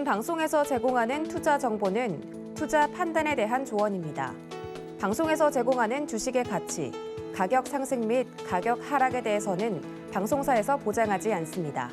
지금 방송에서 제공하는 투자 정보는 투자 판단에 대한 조언입니다. 방송에서 제공하는 주식의 가치, 가격 상승 및 가격 하락에 대해서는 방송사에서 보장하지 않습니다.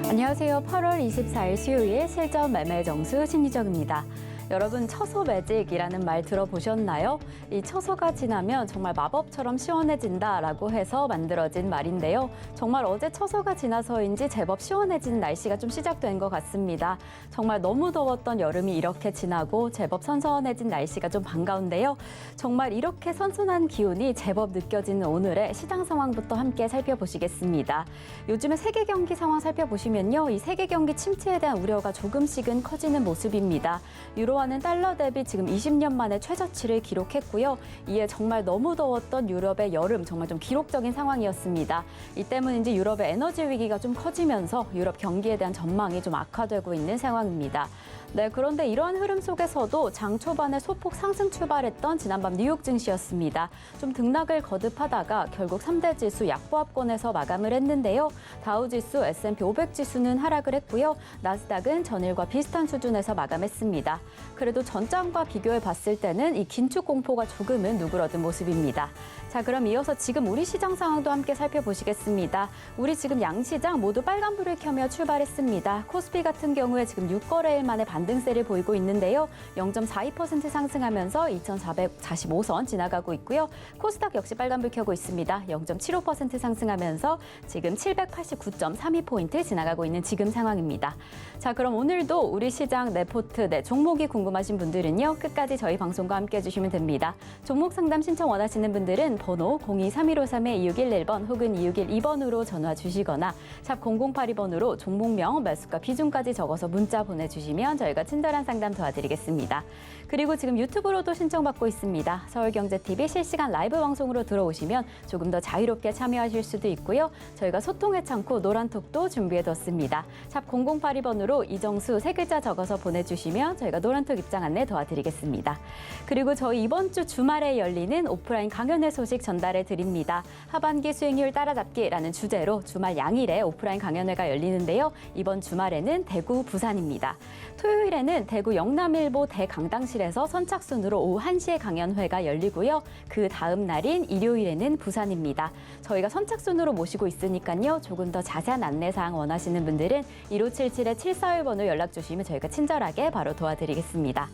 안녕하세요. 8월 24일 수요일 실전 매매 정수 심리적입니다. 여러분 처소 매직이라는 말 들어보셨나요? 이 처소가 지나면 정말 마법처럼 시원해진다라고 해서 만들어진 말인데요. 정말 어제 처소가 지나서인지 제법 시원해진 날씨가 좀 시작된 것 같습니다. 정말 너무 더웠던 여름이 이렇게 지나고 제법 선선해진 날씨가 좀 반가운데요. 정말 이렇게 선선한 기운이 제법 느껴지는 오늘의 시장 상황부터 함께 살펴보시겠습니다. 요즘에 세계 경기 상황 살펴보시면요. 이 세계 경기 침체에 대한 우려가 조금씩은 커지는 모습입니다. 유로화는 달러 대비 지금 20년 만에 최저치를 기록했고요. 이에 정말 너무 더웠던 유럽의 여름 정말 좀 기록적인 상황이었습니다. 이 때문인지 유럽의 에너지 위기가 좀 커지면서 유럽 경기에 대한 전망이 좀 악화되고 있는 상황입니다. 네, 그런데 이러한 흐름 속에서도 장 초반에 소폭 상승 출발했던 지난밤 뉴욕 증시였습니다. 좀 등락을 거듭하다가 결국 3대 지수 약보합권에서 마감을 했는데요. 다우지수, S&P 500 지수는 하락을 했고요. 나스닥은 전일과 비슷한 수준에서 마감했습니다. 그래도 전장과 비교해 봤을 때는 이 긴축 공포가 조금은 누그러든 모습입니다. 자, 그럼 이어서 지금 우리 시장 상황도 함께 살펴보시겠습니다. 우리 지금 양시장 모두 빨간불을 켜며 출발했습니다. 코스피 같은 경우에 지금 6거래일 만에 반등세를 보이고 있는데요. 0.42% 상승하면서 2,445선 지나가고 있고요. 코스닥 역시 빨간불 켜고 있습니다. 0.75% 상승하면서 지금 789.32포인트 지나가고 있는 지금 상황입니다. 자, 그럼 오늘도 우리 시장 레포트, 종목이 궁금하신 분들은요. 끝까지 저희 방송과 함께 해주시면 됩니다. 종목 상담 신청 원하시는 분들은 번호 02-3253-2611번 혹은 2612번으로 전화 주시거나 샵 0082번으로 종목명, 매수가, 비중까지 적어서 문자 보내주시면 저희가 친절한 상담 도와드리겠습니다. 그리고 지금 유튜브로도 신청받고 있습니다. 서울경제TV 실시간 라이브 방송으로 들어오시면 조금 더 자유롭게 참여하실 수도 있고요. 저희가 소통의 창구 노란톡도 준비해뒀습니다. 샵 0082번으로 이정수 3글자 적어서 보내주시면 저희가 노란톡 입장 안내 도와드리겠습니다. 그리고 저희 이번 주 주말에 열리는 오프라인 강연회 소식 전달해 드립니다. 하반기 수익률 따라잡기라는 주제로 주말 양일에 오프라인 강연회가 열리는데요. 이번 주말에는 대구, 부산입니다. 토요일에는 대구 영남일보 대강당실에서 선착순으로 오후 1시에 강연회가 열리고요. 그 다음 날인 일요일에는 부산입니다. 저희가 선착순으로 모시고 있으니까요. 조금 더 자세한 안내사항 원하시는 분들은 1577-7451번으로 연락 주시면 저희가 친절하게 바로 도와드리겠습니다.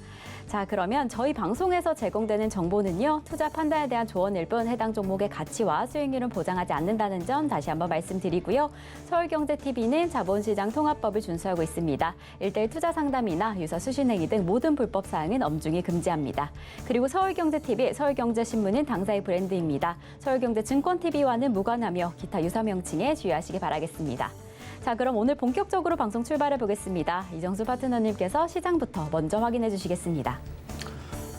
자, 그러면 저희 방송에서 제공되는 정보는요. 투자 판단에 대한 조언일 뿐 해당 종목의 가치와 수익률은 보장하지 않는다는 점 다시 한번 말씀드리고요. 서울경제TV는 자본시장 통합법을 준수하고 있습니다. 1:1 투자 상담이나 유사 수신행위 등 모든 불법 사항은 엄중히 금지합니다. 그리고 서울경제TV, 서울경제신문은 당사의 브랜드입니다. 서울경제증권TV와는 무관하며 기타 유사 명칭에 주의하시기 바라겠습니다. 자, 그럼 오늘 본격적으로 방송 출발해 보겠습니다. 이정수 파트너님께서 시장부터 먼저 확인해 주시겠습니다.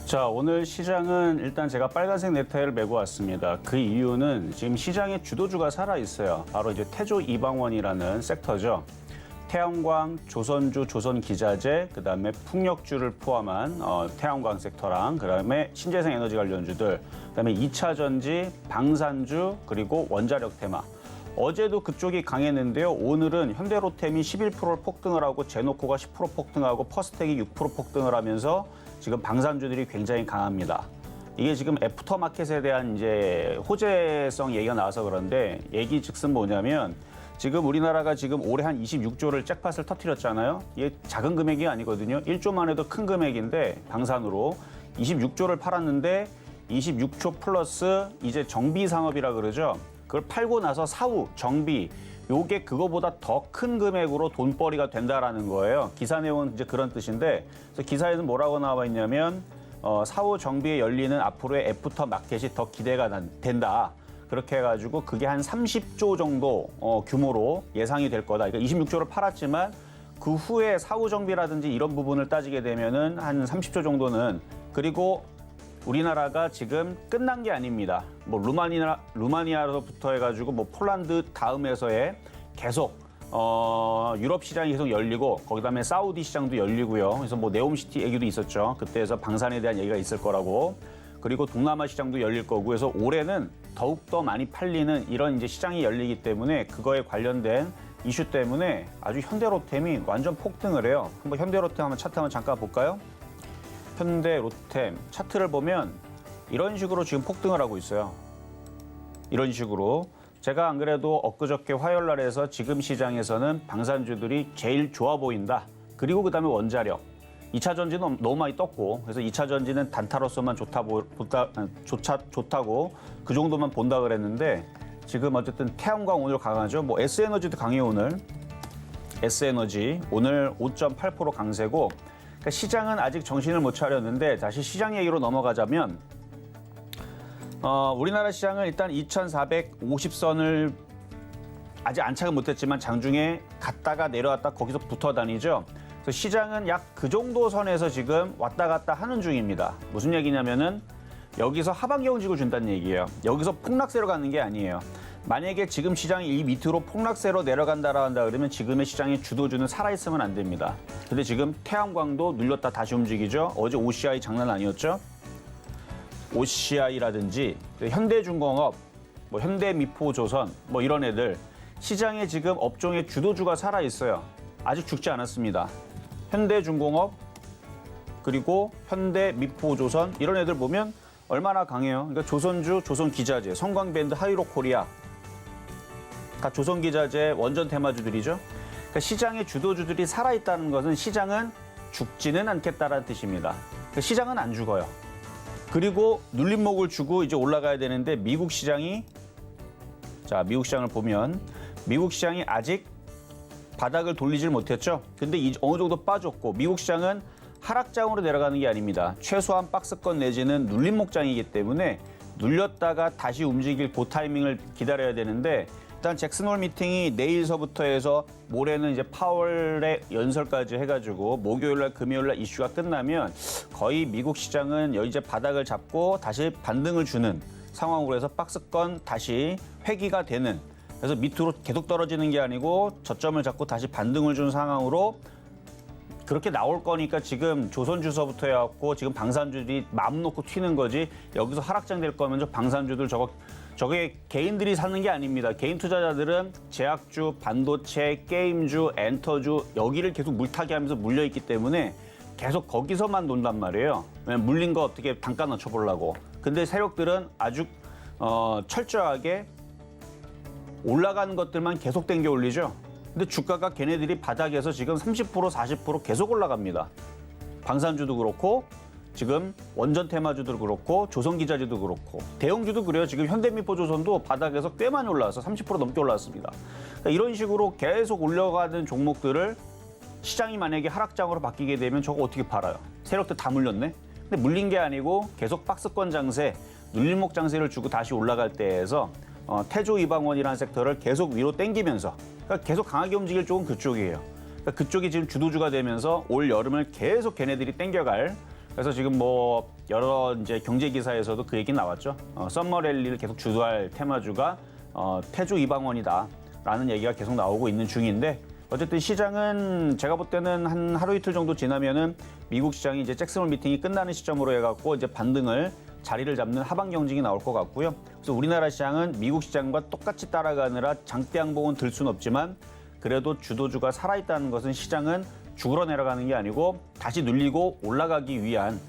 자, 오늘 시장은 일단 제가 빨간색 넥타이를 메고 왔습니다. 그 이유는 지금 시장의 주도주가 살아있어요. 바로 이제 태조 이방원이라는 섹터죠. 태양광, 조선주, 조선기자재, 그다음에 풍력주를 포함한 태양광 섹터랑 그다음에 신재생 에너지 관련주들, 그다음에 2차 전지, 방산주, 그리고 원자력 테마. 어제도 그쪽이 강했는데요. 오늘은 현대로템이 11%를 폭등을 하고 제노코가 10% 폭등하고 퍼스텍이 6% 폭등을 하면서 지금 방산주들이 굉장히 강합니다. 이게 지금 애프터마켓에 대한 이제 호재성 얘기가 나와서 그런데 얘기 즉슨 뭐냐면 지금 우리나라가 지금 올해 한 26조를 잭팟을 터뜨렸잖아요. 이게 작은 금액이 아니거든요. 1조만 해도 큰 금액인데 방산으로 26조를 팔았는데 26조 플러스 이제 정비 산업이라 그러죠. 그걸 팔고 나서 사후, 정비, 요게 그거보다 더 큰 금액으로 돈벌이가 된다라는 거예요. 기사 내용은 이제 그런 뜻인데, 그래서 기사에는 뭐라고 나와 있냐면, 사후 정비에 열리는 앞으로의 애프터 마켓이 더 기대가 된다. 그렇게 해가지고 그게 한 30조 정도 규모로 예상이 될 거다. 그러니까 26조를 팔았지만 그 후에 사후 정비라든지 이런 부분을 따지게 되면은 한 30조 정도는 그리고 우리나라가 지금 끝난 게 아닙니다. 뭐 루마니아로부터 해가지고 뭐 폴란드 다음에서의 계속 유럽 시장이 계속 열리고 거기다음에 사우디 시장도 열리고요. 그래서 뭐 네옴시티 얘기도 있었죠. 그때에서 방산에 대한 얘기가 있을 거라고. 그리고 동남아 시장도 열릴 거고. 그래서 올해는 더욱더 많이 팔리는 이런 이제 시장이 열리기 때문에 그거에 관련된 이슈 때문에 아주 현대로템이 완전 폭등을 해요. 한번 현대로템 한번 차트 한번 잠깐 볼까요? 현대로템 차트를 보면 이런 식으로 지금 폭등을 하고 있어요. 이런 식으로. 제가 안 그래도 엊그저께 화요일 날에서 지금 시장에서는 방산주들이 제일 좋아 보인다. 그리고 그다음에 원자력. 2차 전지는 너무 많이 떴고 그래서 2차 전지는 단타로서만 좋다고 그 정도만 본다 그랬는데 지금 어쨌든 태양광 오늘 강하죠. 뭐 S에너지도 강해요 오늘. S에너지 오늘 5.8% 강세고 그러니까 시장은 아직 정신을 못 차렸는데 다시 시장 얘기로 넘어가자면 우리나라 시장은 일단 2,450선을 아직 안착은 못했지만 장중에 갔다가 내려왔다 거기서 붙어 다니죠. 그래서 시장은 약 그 정도 선에서 지금 왔다 갔다 하는 중입니다. 무슨 얘기냐면은 여기서 하반기 경직을 준다는 얘기예요. 여기서 폭락세로 가는 게 아니에요. 만약에 지금 시장이 이 밑으로 폭락세로 내려간다라 한다 그러면 지금의 시장의 주도주는 살아있으면 안 됩니다. 근데 지금 태양광도 눌렸다 다시 움직이죠. 어제 OCI 장난 아니었죠. OCI라든지 현대중공업, 뭐 현대미포조선 뭐 이런 애들 시장에 지금 업종의 주도주가 살아있어요. 아직 죽지 않았습니다. 현대중공업 그리고 현대미포조선 이런 애들 보면 얼마나 강해요. 그러니까 조선주, 조선기자재, 성광밴드, 하이로코리아 다 조선기자재 원전 테마주들이죠. 그러니까 시장의 주도주들이 살아있다는 것은 시장은 죽지는 않겠다라는 뜻입니다. 그러니까 시장은 안 죽어요. 그리고 눌림목을 주고 이제 올라가야 되는데 미국 시장이 미국 시장을 보면 미국 시장이 아직 바닥을 돌리질 못했죠. 근데 어느 정도 빠졌고 미국 시장은 하락장으로 내려가는 게 아닙니다. 최소한 박스권 내지는 눌림목장이기 때문에 눌렸다가 다시 움직일 그 타이밍을 기다려야 되는데 일단 잭슨홀 미팅이 내일서부터 해서 모레는 이제 파월의 연설까지 해가지고 목요일날 금요일날 이슈가 끝나면 거의 미국 시장은 이제 바닥을 잡고 다시 반등을 주는 상황으로 해서 박스권 다시 회귀가 되는 그래서 밑으로 계속 떨어지는 게 아니고 저점을 잡고 다시 반등을 준 상황으로 그렇게 나올 거니까 지금 조선주서부터 해갖고 지금 방산주들이 마음 놓고 튀는 거지 여기서 하락장 될 거면 저 방산주들 저게 개인들이 사는 게 아닙니다. 개인 투자자들은 제약주, 반도체, 게임주, 엔터주 여기를 계속 물타기 하면서 물려있기 때문에 계속 거기서만 논단 말이에요. 왜냐면 물린 거 어떻게 단가 낮춰보려고. 근데 세력들은 아주 철저하게 올라가는 것들만 계속 땡겨 올리죠. 근데 주가가 걔네들이 바닥에서 지금 30%, 40% 계속 올라갑니다. 방산주도 그렇고 지금 원전 테마주도 그렇고 조선기자재도 그렇고 대형주도 그래요. 지금 현대미포조선도 바닥에서 꽤 많이 올라와서 30% 넘게 올라왔습니다. 그러니까 이런 식으로 계속 올라가는 종목들을 시장이 만약에 하락장으로 바뀌게 되면 저거 어떻게 팔아요? 세력들 다 물렸네? 근데 물린 게 아니고 계속 박스권 장세, 눌림목 장세를 주고 다시 올라갈 때에서 태조 이방원이라는 섹터를 계속 위로 당기면서 그러니까 계속 강하게 움직일 쪽은 그쪽이에요. 그러니까 그쪽이 지금 주도주가 되면서 올 여름을 계속 걔네들이 당겨갈. 그래서 지금 뭐 여러 이제 경제 기사에서도 그 얘기 나왔죠. 썸머랠리를 계속 주도할 테마주가 태조 이방원이다라는 얘기가 계속 나오고 있는 중인데 어쨌든 시장은 제가 볼 때는 한 하루 이틀 정도 지나면은 미국 시장이 이제 잭슨홀 미팅이 끝나는 시점으로 해갖고 이제 반등을 자리를 잡는 하반 경직이 나올 것 같고요. 그래서 우리나라 시장은 미국 시장과 똑같이 따라가느라 장대 양봉은 들 수는 없지만 그래도 주도주가 살아있다는 것은 시장은 죽으러 내려가는 게 아니고 다시 눌리고 올라가기 위한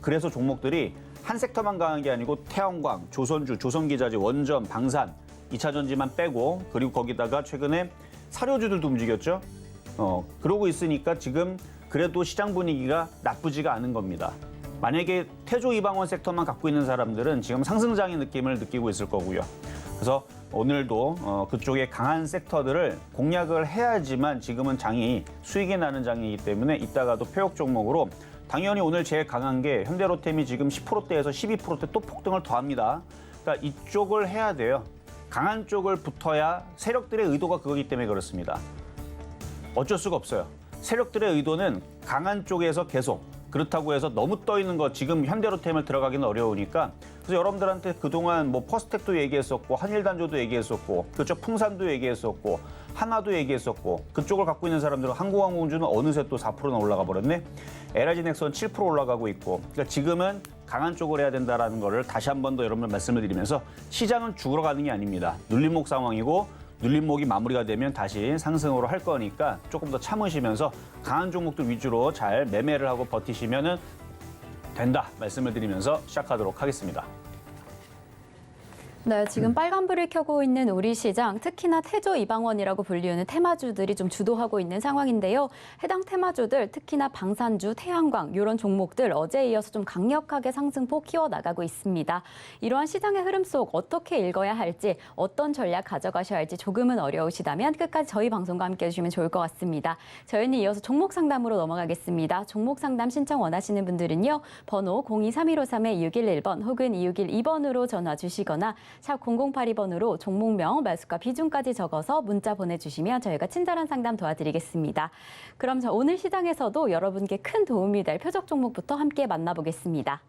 그래서 종목들이 한 섹터만 강한 게 아니고 태양광, 조선주, 조선기자재, 원전, 방산, 2차 전지만 빼고 그리고 거기다가 최근에 사료주들도 움직였죠. 그러고 있으니까 지금 그래도 시장 분위기가 나쁘지가 않은 겁니다. 만약에 태조 이방원 섹터만 갖고 있는 사람들은 지금 상승장의 느낌을 느끼고 있을 거고요. 그래서 오늘도 그쪽에 강한 섹터들을 공략을 해야지만 지금은 장이 수익이 나는 장이기 때문에 이따가도 표역 종목으로 당연히 오늘 제일 강한 게 현대로템이 지금 10%대에서 12%대 또 폭등을 더합니다. 그러니까 이쪽을 해야 돼요. 강한 쪽을 붙어야 세력들의 의도가 그거기 때문에 그렇습니다. 어쩔 수가 없어요. 세력들의 의도는 강한 쪽에서 계속 그렇다고 해서 너무 떠 있는 거 지금 현대로템을 들어가기는 어려우니까 그래서 여러분들한테 그동안 뭐 퍼스텍도 얘기했었고 한일단조도 얘기했었고 그쪽 풍산도 얘기했었고 하나도 얘기했었고 그쪽을 갖고 있는 사람들은 한국항공주는 어느새 또 4%나 올라가 버렸네. LIG 넥선 7% 올라가고 있고 그러니까 지금은 강한 쪽으로 해야 된다라는 거를 다시 한 번 더 여러분들 말씀을 드리면서 시장은 죽으러 가는 게 아닙니다. 눌림목 상황이고 눌림목이 마무리가 되면 다시 상승으로 할 거니까 조금 더 참으시면서 강한 종목들 위주로 잘 매매를 하고 버티시면은 된다 말씀을 드리면서 시작하도록 하겠습니다. 네, 지금 빨간불을 켜고 있는 우리 시장, 특히나 태조 이방원이라고 불리우는 테마주들이 좀 주도하고 있는 상황인데요. 해당 테마주들, 특히나 방산주, 태양광 이런 종목들 어제에 이어서 좀 강력하게 상승폭 키워나가고 있습니다. 이러한 시장의 흐름 속 어떻게 읽어야 할지, 어떤 전략 가져가셔야 할지 조금은 어려우시다면 끝까지 저희 방송과 함께해 주시면 좋을 것 같습니다. 저희는 이어서 종목 상담으로 넘어가겠습니다. 종목 상담 신청 원하시는 분들은요. 번호 023153-6111번 혹은 2612번으로 전화 주시거나 샵 0082번으로 종목명, 매수가, 비중까지 적어서 문자 보내주시면 저희가 친절한 상담 도와드리겠습니다. 그럼 오늘 시장에서도 여러분께 큰 도움이 될 표적 종목부터 함께 만나보겠습니다.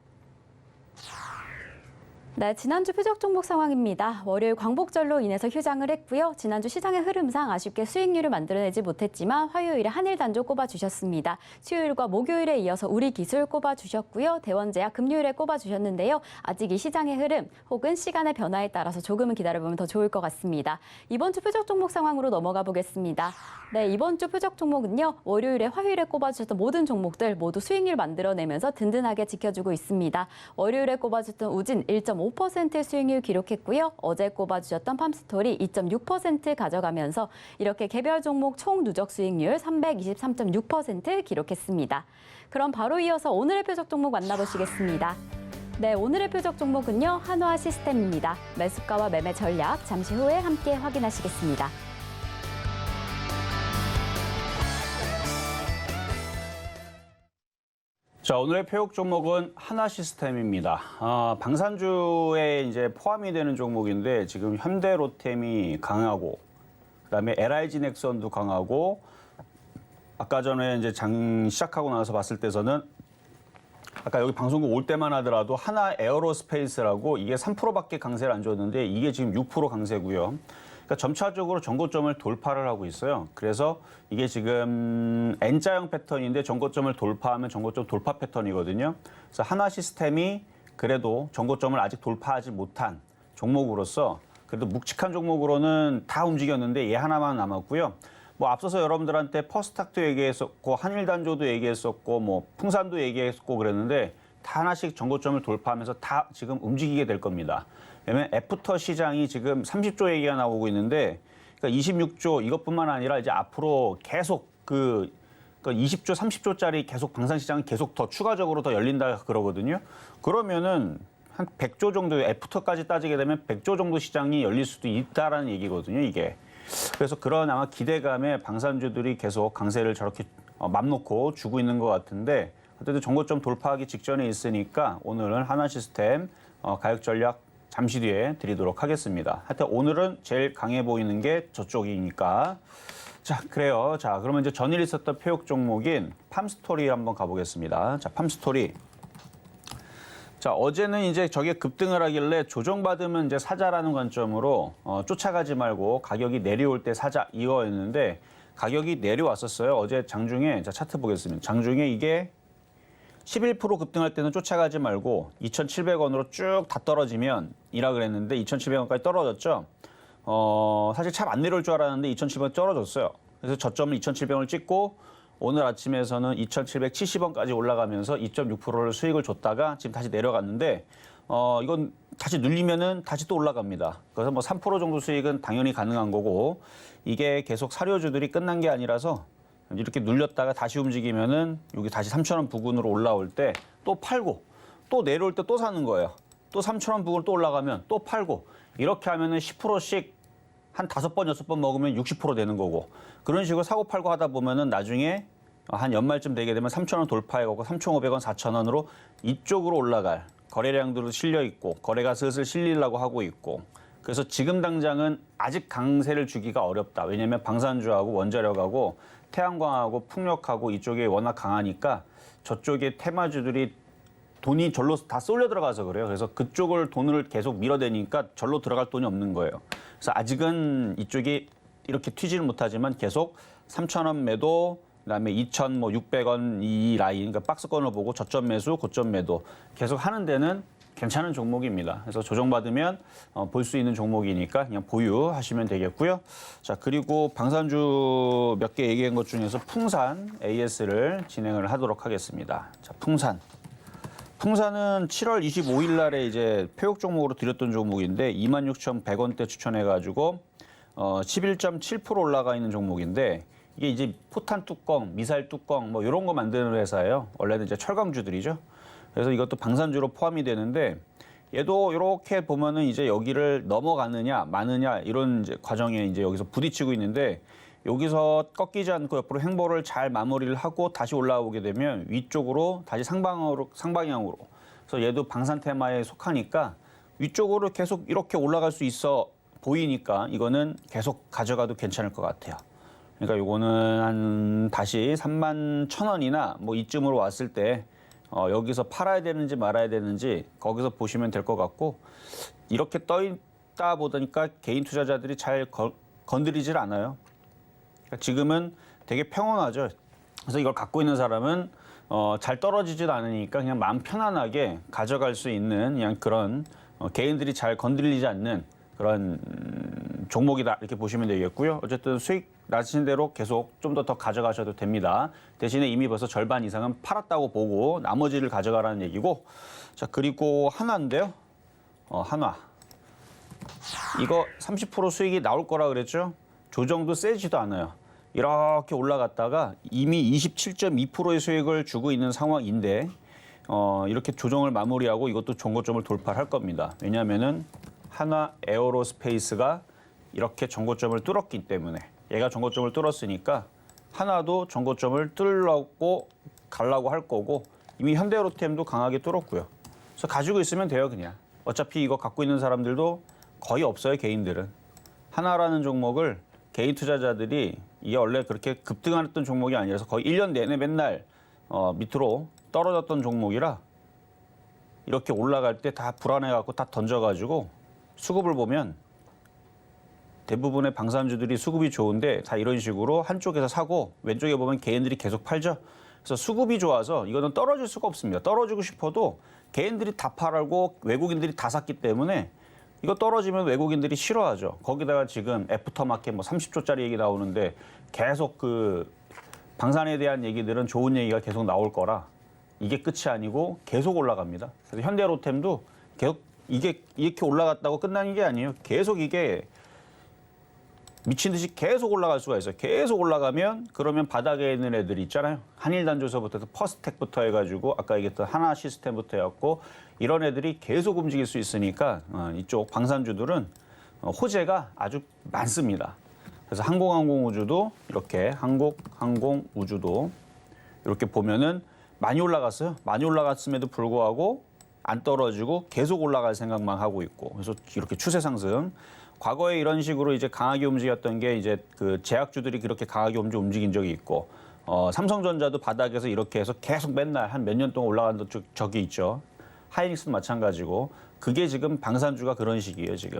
네, 지난주 표적 종목 상황입니다. 월요일 광복절로 인해서 휴장을 했고요. 지난주 시장의 흐름상 아쉽게 수익률을 만들어내지 못했지만 화요일에 한일단조 꼽아주셨습니다. 수요일과 목요일에 이어서 우리기술 꼽아주셨고요. 대원제약 금요일에 꼽아주셨는데요. 아직 이 시장의 흐름 혹은 시간의 변화에 따라서 조금은 기다려보면 더 좋을 것 같습니다. 이번 주 표적 종목 상황으로 넘어가 보겠습니다. 네, 이번 주 표적 종목은요. 월요일에 화요일에 꼽아주셨던 모든 종목들 모두 수익률 만들어내면서 든든하게 지켜주고 있습니다. 월요일에 꼽아주셨던 우진 1.5% 수익률 기록했고요. 어제 꼽아주셨던 팜스토리 2.6% 가져가면서 이렇게 개별 종목 총 누적 수익률 323.6% 기록했습니다. 그럼 바로 이어서 오늘의 표적 종목 만나보시겠습니다. 네, 오늘의 표적 종목은요. 한화 시스템입니다. 매수가와 매매 전략 잠시 후에 함께 확인하시겠습니다. 자, 오늘의 표적 종목은 한화시스템입니다. 방산주에 이제 포함이 되는 종목인데 지금 현대로템이 강하고 그다음에 LIG넥선도 강하고 아까 전에 이제 장 시작하고 나서 봤을 때서는 아까 여기 방송국 올 때만 하더라도 하나 에어로스페이스라고 이게 3%밖에 강세를 안 줬는데 이게 지금 6% 강세고요. 그러니까 점차적으로 전고점을 돌파를 하고 있어요. 그래서 이게 지금 N자형 패턴인데 전고점을 돌파하면 전고점 돌파 패턴이거든요. 그래서 한화 시스템이 그래도 전고점을 아직 돌파하지 못한 종목으로서 그래도 묵직한 종목으로는 다 움직였는데 얘 하나만 남았고요. 뭐 앞서서 여러분들한테 퍼스탁도 얘기했었고 한일단조도 얘기했었고 뭐 풍산도 얘기했었고 그랬는데 다 하나씩 전고점을 돌파하면서 다 지금 움직이게 될 겁니다. 왜냐면 애프터 시장이 지금 30조 얘기가 나오고 있는데 그러니까 26조 이것뿐만 아니라 이제 앞으로 계속 그 20조, 30조짜리 계속 방산시장은 계속 더 추가적으로 더 열린다 그러거든요. 그러면은 한 100조 정도 애프터까지 따지게 되면 100조 정도 시장이 열릴 수도 있다라는 얘기거든요, 이게. 그래서 그런 아마 기대감에 방산주들이 계속 강세를 저렇게 맘 놓고 주고 있는 것 같은데 어쨌든 전고점 돌파하기 직전에 있으니까 오늘은 한화시스템 가격 전략 잠시 뒤에 드리도록 하겠습니다. 하여튼 오늘은 제일 강해 보이는 게 저쪽이니까. 자, 그래요. 자, 그러면 이제 전일 있었던 표적 종목인 팜스토리 한번 가보겠습니다. 자, 팜스토리. 자, 어제는 이제 저게 급등을 하길래 조정받으면 이제 사자라는 관점으로 쫓아가지 말고 가격이 내려올 때 사자 이거였는데 가격이 내려왔었어요. 어제 장중에, 자, 차트 보겠습니다. 장중에 이게 11% 급등할 때는 쫓아가지 말고 2,700원으로 쭉 다 떨어지면 이라 그랬는데 2,700원까지 떨어졌죠. 사실 참 안 내려올 줄 알았는데 2,700원 떨어졌어요. 그래서 저점을 2,700원을 찍고 오늘 아침에서는 2,770원까지 올라가면서 2.6%를 수익을 줬다가 지금 다시 내려갔는데 이건 다시 눌리면은 다시 또 올라갑니다. 그래서 뭐 3% 정도 수익은 당연히 가능한 거고 이게 계속 사료주들이 끝난 게 아니라서 이렇게 눌렸다가 다시 움직이면은 여기 다시 3,000원 부근으로 올라올 때 또 팔고 또 내려올 때 또 사는 거예요. 또 3,000원 부근 또 올라가면 또 팔고 이렇게 하면은 10%씩 한 5번, 6번 먹으면 60% 되는 거고 그런 식으로 사고 팔고 하다 보면은 나중에 한 연말쯤 되게 되면 3,000원 돌파해가고 3,500원, 4,000원으로 이쪽으로 올라갈 거래량들도 실려 있고 거래가 슬슬 실리려고 하고 있고 그래서 지금 당장은 아직 강세를 주기가 어렵다. 왜냐하면 방산주하고 원자력하고 태양광하고 풍력하고 이쪽에 워낙 강하니까 저쪽에 테마주들이 돈이 절로 다 쏠려 들어가서 그래요. 그래서 그쪽을 돈을 계속 밀어대니까 절로 들어갈 돈이 없는 거예요. 그래서 아직은 이쪽이 이렇게 튀지는 못하지만 계속 3,000원 매도 그다음에 2,600원 이 라인, 그러니까 박스권을 보고 저점 매수, 고점 매도 계속 하는 데는 괜찮은 종목입니다. 그래서 조정받으면 볼 수 있는 종목이니까 그냥 보유하시면 되겠고요. 자, 그리고 방산주 몇 개 얘기한 것 중에서 풍산 AS를 진행을 하도록 하겠습니다. 자, 풍산. 풍산은 7월 25일 날에 이제 폐역 종목으로 드렸던 종목인데 26,100원대 추천해가지고 11.7% 올라가 있는 종목인데 이게 이제 포탄 뚜껑, 미사일 뚜껑 뭐 이런 거 만드는 회사예요. 원래는 이제 철강주들이죠. 그래서 이것도 방산주로 포함이 되는데 얘도 이렇게 보면은 이제 여기를 넘어가느냐 마느냐 이런 이제 과정에 이제 여기서 부딪히고 있는데 여기서 꺾이지 않고 옆으로 횡보를 잘 마무리를 하고 다시 올라오게 되면 위쪽으로 다시 상방향으로. 그래서 얘도 방산 테마에 속하니까 위쪽으로 계속 이렇게 올라갈 수 있어 보이니까 이거는 계속 가져가도 괜찮을 것 같아요. 그러니까 요거는 한 다시 31,000원이나 뭐 이쯤으로 왔을 때 여기서 팔아야 되는지 말아야 되는지 거기서 보시면 될 것 같고 이렇게 떠 있다 보니까 개인 투자자들이 잘 건드리질 않아요. 그러니까 지금은 되게 평온하죠. 그래서 이걸 갖고 있는 사람은 잘 떨어지지도 않으니까 그냥 마음 편안하게 가져갈 수 있는 그냥 그런 개인들이 잘 건드리지 않는 그런 종목이다 이렇게 보시면 되겠고요. 어쨌든 수익 나신 대로 계속 좀 더 가져가셔도 됩니다. 대신에 이미 벌써 절반 이상은 팔았다고 보고 나머지를 가져가라는 얘기고. 자, 그리고 한화인데요. 한화. 이거 30% 수익이 나올 거라 그랬죠. 조정도 세지도 않아요. 이렇게 올라갔다가 이미 27.2%의 수익을 주고 있는 상황인데 이렇게 조정을 마무리하고 이것도 정고점을 돌파할 겁니다. 왜냐하면은 한화 에어로스페이스가 이렇게 정고점을 뚫었기 때문에 얘가 정고점을 뚫었으니까 하나도 정고점을 뚫려고 가려고 할 거고 이미 현대로템도 강하게 뚫었고요. 그래서 가지고 있으면 돼요, 그냥. 어차피 이거 갖고 있는 사람들도 거의 없어요, 개인들은. 하나라는 종목을 개인 투자자들이 이게 원래 그렇게 급등했던 종목이 아니라서 거의 1년 내내 맨날 밑으로 떨어졌던 종목이라 이렇게 올라갈 때 다 불안해갖고 다 던져가지고 수급을 보면 대부분의 방산주들이 수급이 좋은데 다 이런 식으로 한쪽에서 사고 왼쪽에 보면 개인들이 계속 팔죠. 그래서 수급이 좋아서 이거는 떨어질 수가 없습니다. 떨어지고 싶어도 개인들이 다 팔고 외국인들이 다 샀기 때문에 이거 떨어지면 외국인들이 싫어하죠. 거기다가 지금 애프터마켓 뭐 30조짜리 얘기 나오는데 계속 그 방산에 대한 얘기들은 좋은 얘기가 계속 나올 거라 이게 끝이 아니고 계속 올라갑니다. 그래서 현대로템도 계속 이게 이렇게 올라갔다고 끝나는 게 아니에요. 계속 이게 미친 듯이 계속 올라갈 수가 있어요. 계속 올라가면 그러면 바닥에 있는 애들이 있잖아요. 한일단조서부터 퍼스텍부터 해가지고 아까 얘기했던 하나 시스템부터 해갖고 이런 애들이 계속 움직일 수 있으니까 이쪽 방산주들은 호재가 아주 많습니다. 그래서 항공우주도 이렇게 항공우주도 이렇게 보면은 많이 올라갔어요. 많이 올라갔음에도 불구하고 안 떨어지고 계속 올라갈 생각만 하고 있고 그래서 이렇게 추세 상승. 과거에 이런 식으로 이제 강하게 움직였던 게 이제 그 제약주들이 그렇게 강하게 움직인 적이 있고 삼성전자도 바닥에서 이렇게 해서 계속 맨날 한 몇 년 동안 올라간 적이 있죠. 하이닉스도 마찬가지고 그게 지금 방산주가 그런 식이에요. 지금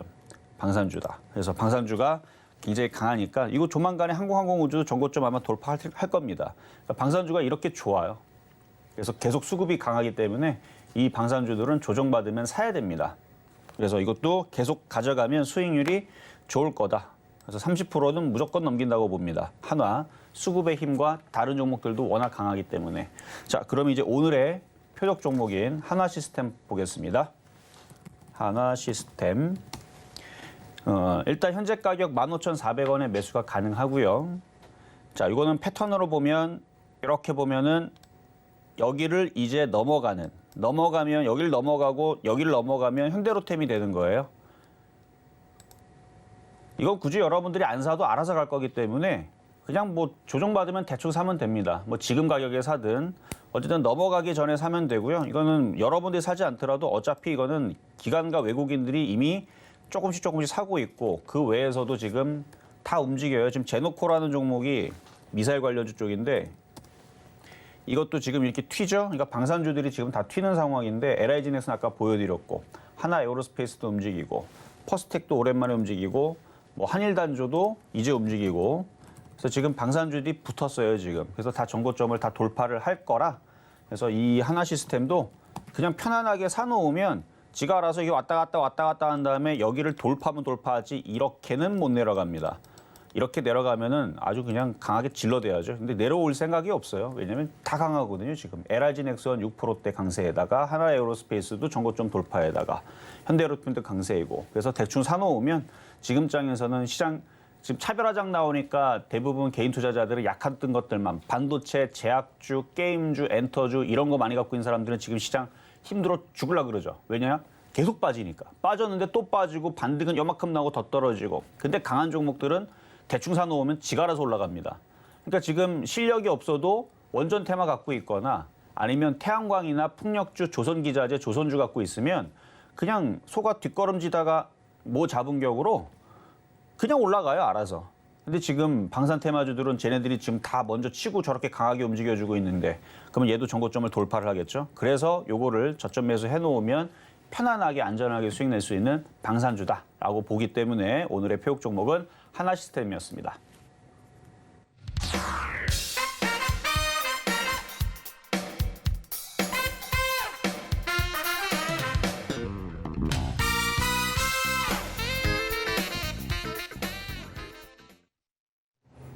방산주다. 그래서 방산주가 굉장히 강하니까 이거 조만간에 항공우주도 정고점 아마 돌파할 겁니다. 그러니까 방산주가 이렇게 좋아요. 그래서 계속 수급이 강하기 때문에 이 방산주들은 조정받으면 사야 됩니다. 그래서 이것도 계속 가져가면 수익률이 좋을 거다. 그래서 30%는 무조건 넘긴다고 봅니다. 한화, 수급의 힘과 다른 종목들도 워낙 강하기 때문에. 자, 그럼 이제 오늘의 표적 종목인 한화 시스템 보겠습니다. 한화 시스템. 일단 현재 가격 15,400원에 매수가 가능하고요. 자, 이거는 패턴으로 보면 이렇게 보면은 여기를 이제 넘어가면 여기를 넘어가고 여기를 넘어가면 현대로템이 되는 거예요. 이거 굳이 여러분들이 안 사도 알아서 갈 거기 때문에 그냥 뭐 조정받으면 대충 사면 됩니다. 뭐 지금 가격에 사든 어쨌든 넘어가기 전에 사면 되고요. 이거는 여러분들이 사지 않더라도 어차피 이거는 기관과 외국인들이 이미 조금씩 사고 있고 그 외에서도 지금 다 움직여요. 지금 제노코라는 종목이 미사일 관련주 쪽인데 이것도 지금 이렇게 튀죠. 그러니까 방산주들이 지금 다 튀는 상황인데 LI진엑스는 아까 보여드렸고 하나 에어로스페이스도 움직이고 퍼스텍도 오랜만에 움직이고 뭐 한일단조도 이제 움직이고 그래서 지금 방산주들이 붙었어요, 지금. 그래서 다 전고점을 다 돌파를 할 거라. 그래서 이 하나 시스템도 그냥 편안하게 사놓으면 지가 알아서 이게 왔다 갔다 한 다음에 여기를 돌파하면 돌파하지 이렇게는 못 내려갑니다. 이렇게 내려가면은 아주 그냥 강하게 질러대야죠. 근데 내려올 생각이 없어요. 왜냐면 다 강하거든요, 지금. LRG 넥슨 6%대 강세에다가 하나 에어로스페이스도 전고점 돌파에다가 현대에어로스페이스도 강세이고. 그래서 대충 사놓으면 지금 장에서는 시장 지금 차별화장 나오니까 대부분 개인 투자자들은 약했던 것들만 반도체, 제약주, 게임주, 엔터주 이런 거 많이 갖고 있는 사람들은 지금 시장 힘들어 죽으려 그러죠. 왜냐? 계속 빠지니까. 빠졌는데 또 빠지고 반등은 요만큼 나고 더 떨어지고. 근데 강한 종목들은 대충 사놓으면 지가 알아서 올라갑니다. 그러니까 지금 실력이 없어도 원전 테마 갖고 있거나 아니면 태양광이나 풍력주, 조선기자재, 조선주 갖고 있으면 그냥 속아 뒷걸음지다가 뭐 잡은 격으로 그냥 올라가요, 알아서. 근데 지금 방산 테마주들은 쟤네들이 지금 다 먼저 치고 저렇게 강하게 움직여주고 있는데 그러면 얘도 전고점을 돌파를 하겠죠. 그래서 요거를 저점 매수 해놓으면 편안하게 안전하게 수익 낼 수 있는 방산주다라고 보기 때문에 오늘의 표육 종목은 하나 시스템이었습니다.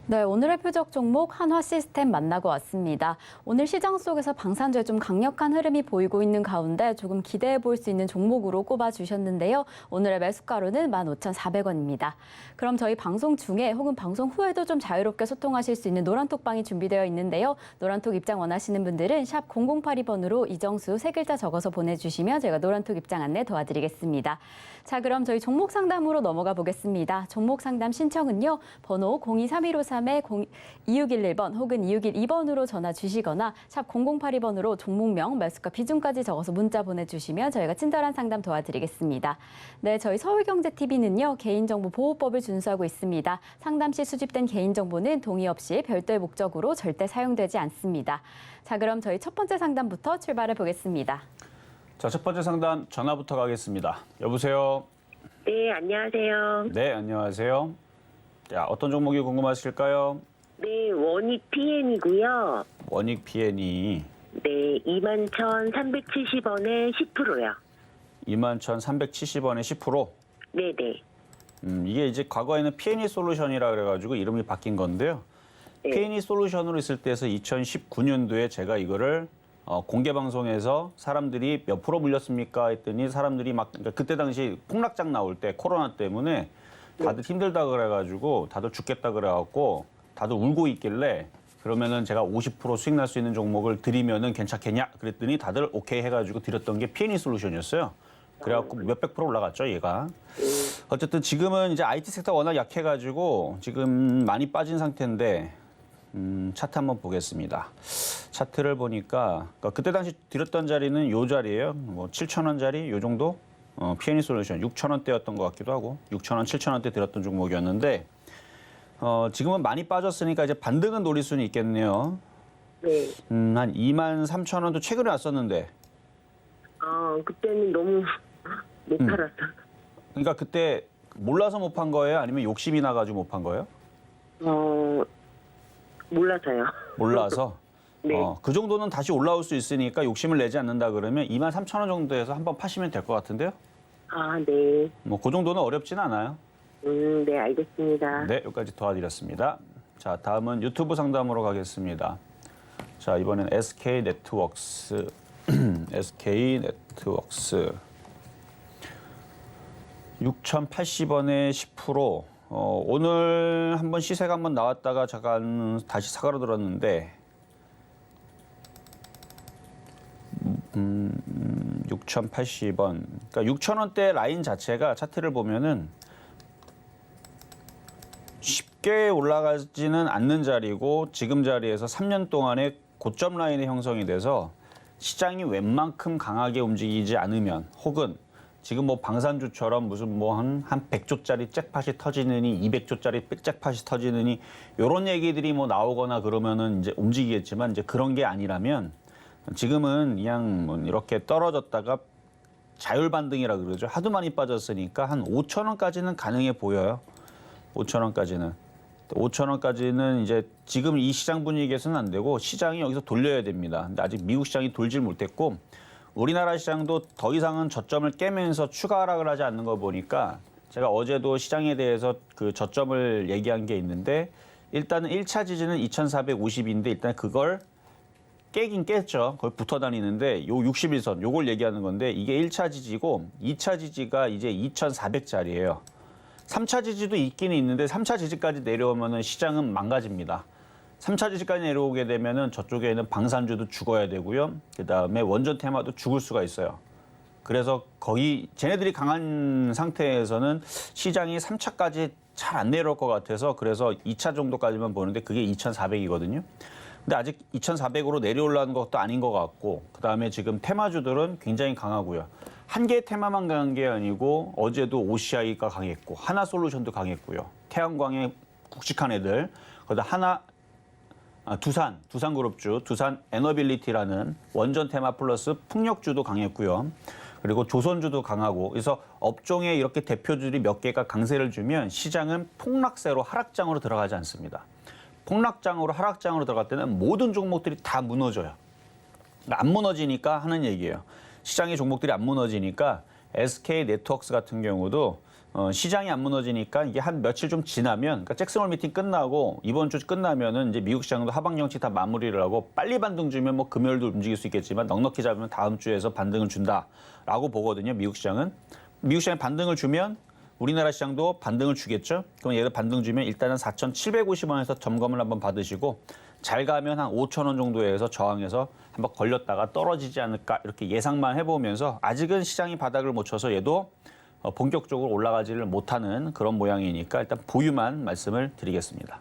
네, 오늘의 표적 종목 한화 시스템 만나고 왔습니다. 오늘 시장 속에서 방산주에 좀 강력한 흐름이 보이고 있는 가운데 조금 기대해 볼 수 있는 종목으로 꼽아주셨는데요. 오늘의 매수가로는 15,400원입니다. 그럼 저희 방송 중에 혹은 방송 후에도 좀 자유롭게 소통하실 수 있는 노란톡방이 준비되어 있는데요. 노란톡 입장 원하시는 분들은 샵 0082번으로 이정수 3글자 적어서 보내주시면 제가 노란톡 입장 안내 도와드리겠습니다. 자, 그럼 저희 종목 상담으로 넘어가 보겠습니다. 종목 상담 신청은요. 번호 023153-2611번 혹은 2612번으로 전화 주시거나 샵 0082번으로 종목명, 매수가, 비중까지 적어서 문자 보내주시면 저희가 친절한 상담 도와드리겠습니다. 네, 저희 서울경제TV는요. 개인정보보호법을 준수하고 있습니다. 상담 시 수집된 개인정보는 동의 없이 별도의 목적으로 절대 사용되지 않습니다. 자, 그럼 저희 첫 번째 상담부터 출발해 보겠습니다. 자, 첫 번째 상담 전화부터 가겠습니다. 여보세요? 네, 안녕하세요. 네, 안녕하세요. 자, 어떤 종목이 궁금하실까요? 네, 원익 PN이고요. 원익 PN이 네, 21,370원에 10%요. 21,370원에 10%? 네네. 이게 이제 과거에는 PNE 솔루션이라 그래가지고 이름이 바뀐 건데요. 네. PNE 솔루션으로 있을 때에서 2019년도에 제가 이거를 공개 방송에서 사람들이 몇 프로 물렸습니까 했더니 사람들이 막 그러니까 그때 당시 폭락장 나올 때 코로나 때문에 다들 힘들다 그래가지고 다들 죽겠다 그래갖고 다들 울고 있길래 그러면은 제가 50% 수익 날 수 있는 종목을 드리면은 괜찮겠냐 그랬더니 다들 오케이 해가지고 드렸던 게 PNE 솔루션이었어요. 그래갖고 몇백 프로 올라갔죠, 얘가. 어쨌든 지금은 이제 IT 섹터 워낙 약해가지고 지금 많이 빠진 상태인데 차트 한번 보겠습니다. 차트를 보니까 그러니까 그때 당시 드렸던 자리는 요 자리예요. 뭐 7,000원짜리 요 정도. PNE 솔루션 6,000원대였던 것 같기도 하고 6,000원, 7,000원대 드렸던 종목이었는데 지금은 많이 빠졌으니까 이제 반등은 노릴 수는 있겠네요. 네. 한 23,000원도 최근에 왔었는데. 그때는 너무 못 팔았어. 그러니까 그때 몰라서 못 판 거예요? 아니면 욕심이 나가지고 못 판 거예요? 몰라서요. 몰라서. 네. 그 정도는 다시 올라올 수 있으니까 욕심을 내지 않는다 그러면 23,000원 정도에서 한번 파시면 될 것 같은데요? 네. 뭐 그 정도는 어렵진 않아요. 네, 알겠습니다. 네, 여기까지 도와드렸습니다. 자, 다음은 유튜브 상담으로 가겠습니다. 자, 이번엔 SK 네트워크스. SK 네트워크스. 6,080원에 10%. 오늘 한번 시세가 한번 나왔다가 잠깐 다시 사가로 들었는데 6,080원. 그러니까 6,000원대 라인 자체가 차트를 보면은 쉽게 올라가지는 않는 자리고 지금 자리에서 3년 동안의 고점 라인이 형성이 돼서 시장이 웬만큼 강하게 움직이지 않으면 혹은 지금 뭐 방산주처럼 무슨 뭐 한 100조짜리 잭팟이 터지느니 200조짜리 잭팟이 터지느니 이런 얘기들이 뭐 나오거나 그러면은 이제 움직이겠지만 이제 그런 게 아니라면 지금은 그냥 뭐 이렇게 떨어졌다가 자율 반등이라 그러죠. 하도 많이 빠졌으니까 한 5,000원까지는 가능해 보여요. 5,000원까지는. 5,000원까지는 이제 지금 이 시장 분위기에서는 안 되고 시장이 여기서 돌려야 됩니다. 근데 아직 미국 시장이 돌질 못했고 우리나라 시장도 더 이상은 저점을 깨면서 추가 하락을 하지 않는 거 보니까 제가 어제도 시장에 대해서 그 저점을 얘기한 게 있는데 일단은 1차 지지는 2,450인데 일단 그걸 깨긴 깼죠. 거의 붙어 다니는데 요 61선 요걸 얘기하는 건데 이게 1차 지지고 2차 지지가 이제 2,400짜리예요. 3차 지지도 있기는 있는데 3차 지지까지 내려오면은 시장은 망가집니다. 3차 지지까지 내려오게 되면은 저쪽에는 방산주도 죽어야 되고요. 그다음에 원전 테마도 죽을 수가 있어요. 그래서 거의 쟤네들이 강한 상태에서는 시장이 3차까지 잘 안 내려올 것 같아서 그래서 2차 정도까지만 보는데 그게 2,400이거든요. 근데 아직 2,400으로 내려오려는 것도 아닌 것 같고 그다음에 지금 테마주들은 굉장히 강하고요. 한 개의 테마만 강한 게 아니고 어제도 OCI가 강했고 하나솔루션도 강했고요. 태양광의 굵직한 애들 거기다 두산그룹주, 두산 에너빌리티라는 원전 테마 플러스 풍력주도 강했고요. 그리고 조선주도 강하고 그래서 업종에 이렇게 대표주들이 몇 개가 강세를 주면 시장은 폭락세로 하락장으로 들어가지 않습니다. 폭락장으로 하락장으로 들어갈 때는 모든 종목들이 다 무너져요. 안 무너지니까 하는 얘기예요. 시장의 종목들이 안 무너지니까 SK 네트워크스 같은 경우도 시장이 안 무너지니까 이게 한 며칠 좀 지나면 그러니까 잭슨홀 미팅 끝나고 이번 주 끝나면은 이제 미국 시장도 하방 정치 다 마무리를 하고 빨리 반등 주면 뭐 금요일도 움직일 수 있겠지만 넉넉히 잡으면 다음 주에서 반등을 준다라고 보거든요. 미국 시장은. 미국 시장에 반등을 주면 우리나라 시장도 반등을 주겠죠. 그럼 얘를 반등 주면 일단은 4,750원에서 점검을 한번 받으시고 잘 가면 한 5,000원 정도에서 저항해서 한번 걸렸다가 떨어지지 않을까 이렇게 예상만 해보면서 아직은 시장이 바닥을 못 쳐서 얘도 본격적으로 올라가지를 못하는 그런 모양이니까 일단 보유만 말씀을 드리겠습니다.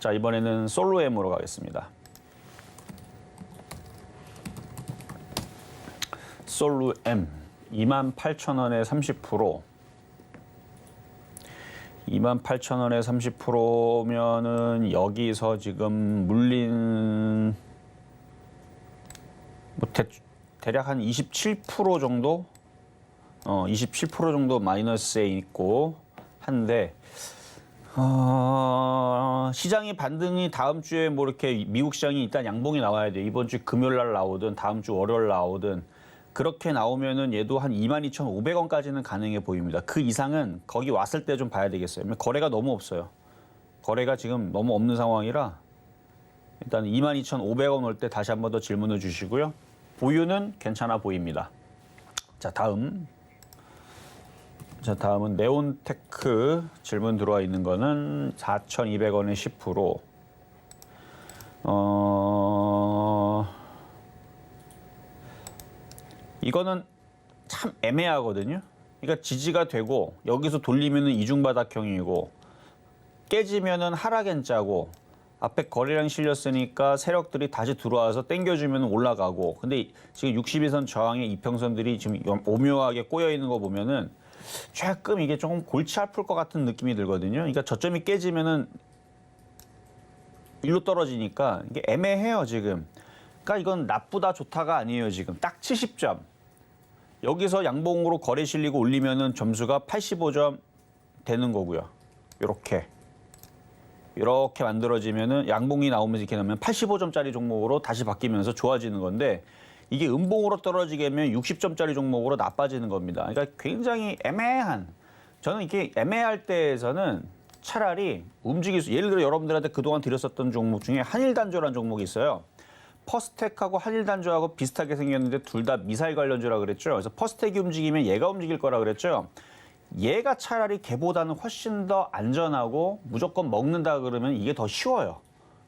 자, 이번에는 솔로엠으로 가겠습니다. 솔로엠 28,000원에 30%. 28,000원에 30%면은 여기서 지금 물린 뭐 대략 한 27% 정도 27% 정도 마이너스에 있고 한데 시장이 반등이 다음 주에 뭐 이렇게 미국 시장이 일단 양봉이 나와야 돼. 이번 주 금요일 날 나오든 다음 주 월요일 나오든 그렇게 나오면은 얘도 한 22,500원까지는 가능해 보입니다. 그 이상은 거기 왔을 때 좀 봐야 되겠어요. 거래가 너무 없어요. 거래가 지금 너무 없는 상황이라 일단 22,500원 올 때 다시 한 번 더 질문을 주시고요. 보유는 괜찮아 보입니다. 자, 다음은 네온테크 질문 들어와 있는 거는 4,200원에 10%. 이거는 참 애매하거든요. 그러니까 지지가 되고 여기서 돌리면은 이중바닥형이고 깨지면은 하락엔자고 앞에 거래량 실렸으니까 세력들이 다시 들어와서 땡겨주면 올라가고 근데 지금 62선 저항의 이평선들이 지금 오묘하게 꼬여 있는 거 보면은 조금 이게 조금 골치 아플 것 같은 느낌이 들거든요. 그러니까 저점이 깨지면은 일로 떨어지니까 이게 애매해요 지금. 그러니까 이건 나쁘다 좋다가 아니에요 지금. 딱 70점. 여기서 양봉으로 거래 실리고 올리면은 점수가 85점 되는 거고요. 이렇게 만들어지면은 양봉이 나오면서 이렇게 나면 85점짜리 종목으로 다시 바뀌면서 좋아지는 건데 이게 음봉으로 떨어지게 되면 60점짜리 종목으로 나빠지는 겁니다. 그러니까 굉장히 애매한. 저는 이게 애매할 때에서는 차라리 움직일 수. 예를 들어 여러분들한테 그동안 드렸었던 종목 중에 한일단조라는 종목이 있어요. 퍼스텍하고 한일단조하고 비슷하게 생겼는데 둘 다 미사일 관련주라 그랬죠. 그래서 퍼스텍이 움직이면 얘가 움직일 거라 그랬죠. 얘가 차라리 걔보다는 훨씬 더 안전하고 무조건 먹는다 그러면 이게 더 쉬워요.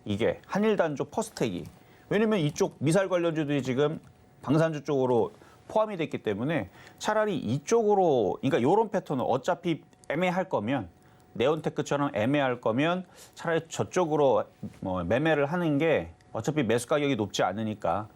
이게 한일단조 퍼스텍이. 왜냐면 이쪽 미사일 관련주들이 지금 방산주 쪽으로 포함이 됐기 때문에 차라리 이쪽으로 그러니까 이런 패턴은 어차피 애매할 거면 네온테크처럼 애매할 거면 차라리 저쪽으로 뭐 매매를 하는 게 어차피 매수 가격이 높지 않으니까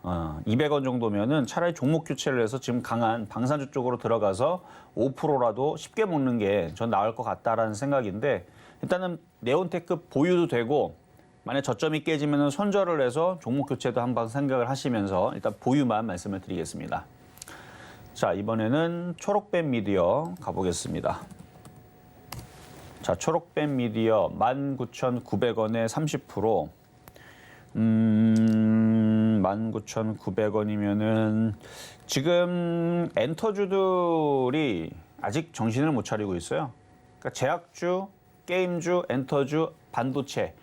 200원 정도면은 차라리 종목 교체를 해서 지금 강한 방산주 쪽으로 들어가서 5%라도 쉽게 먹는 게 전 나을 것 같다라는 생각인데 일단은 네온테크 보유도 되고 만약 저점이 깨지면은 손절을 해서 종목 교체도 한번 생각을 하시면서 일단 보유만 말씀을 드리겠습니다. 자, 이번에는 초록뱀 미디어 가보겠습니다. 자, 초록뱀 미디어 19,900원에 30%. 19,900원이면은 지금 엔터주들이 아직 정신을 못 차리고 있어요. 그러니까 제약주, 게임주, 엔터주, 반도체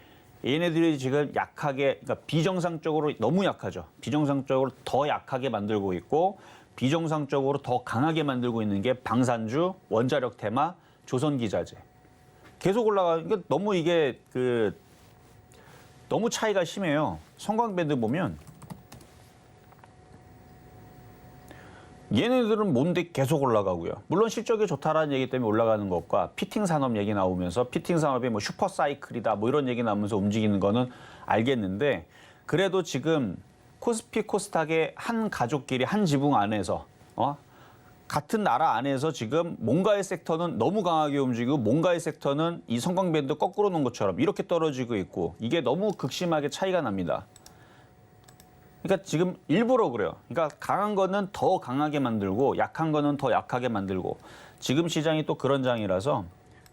얘네들이 지금 약하게, 그러니까 비정상적으로 너무 약하죠. 비정상적으로 더 약하게 만들고 있고 비정상적으로 더 강하게 만들고 있는 게 방산주, 원자력 테마, 조선기자재. 계속 올라가니까 너무 이게 너무 차이가 심해요. 성광밴드 보면 얘네들은 뭔데 계속 올라가고요. 물론 실적이 좋다라는 얘기 때문에 올라가는 것과 피팅 산업 얘기 나오면서 피팅 산업이 뭐 슈퍼사이클이다 뭐 이런 얘기 나오면서 움직이는 거는 알겠는데 그래도 지금 코스피 코스닥의 한 가족끼리 한 지붕 안에서 같은 나라 안에서 지금 뭔가의 섹터는 너무 강하게 움직이고 뭔가의 섹터는 이 성광밴드 거꾸로 놓은 것처럼 이렇게 떨어지고 있고 이게 너무 극심하게 차이가 납니다. 그러니까 지금 일부러 그래요. 그러니까 강한 거는 더 강하게 만들고 약한 거는 더 약하게 만들고 지금 시장이 또 그런 장이라서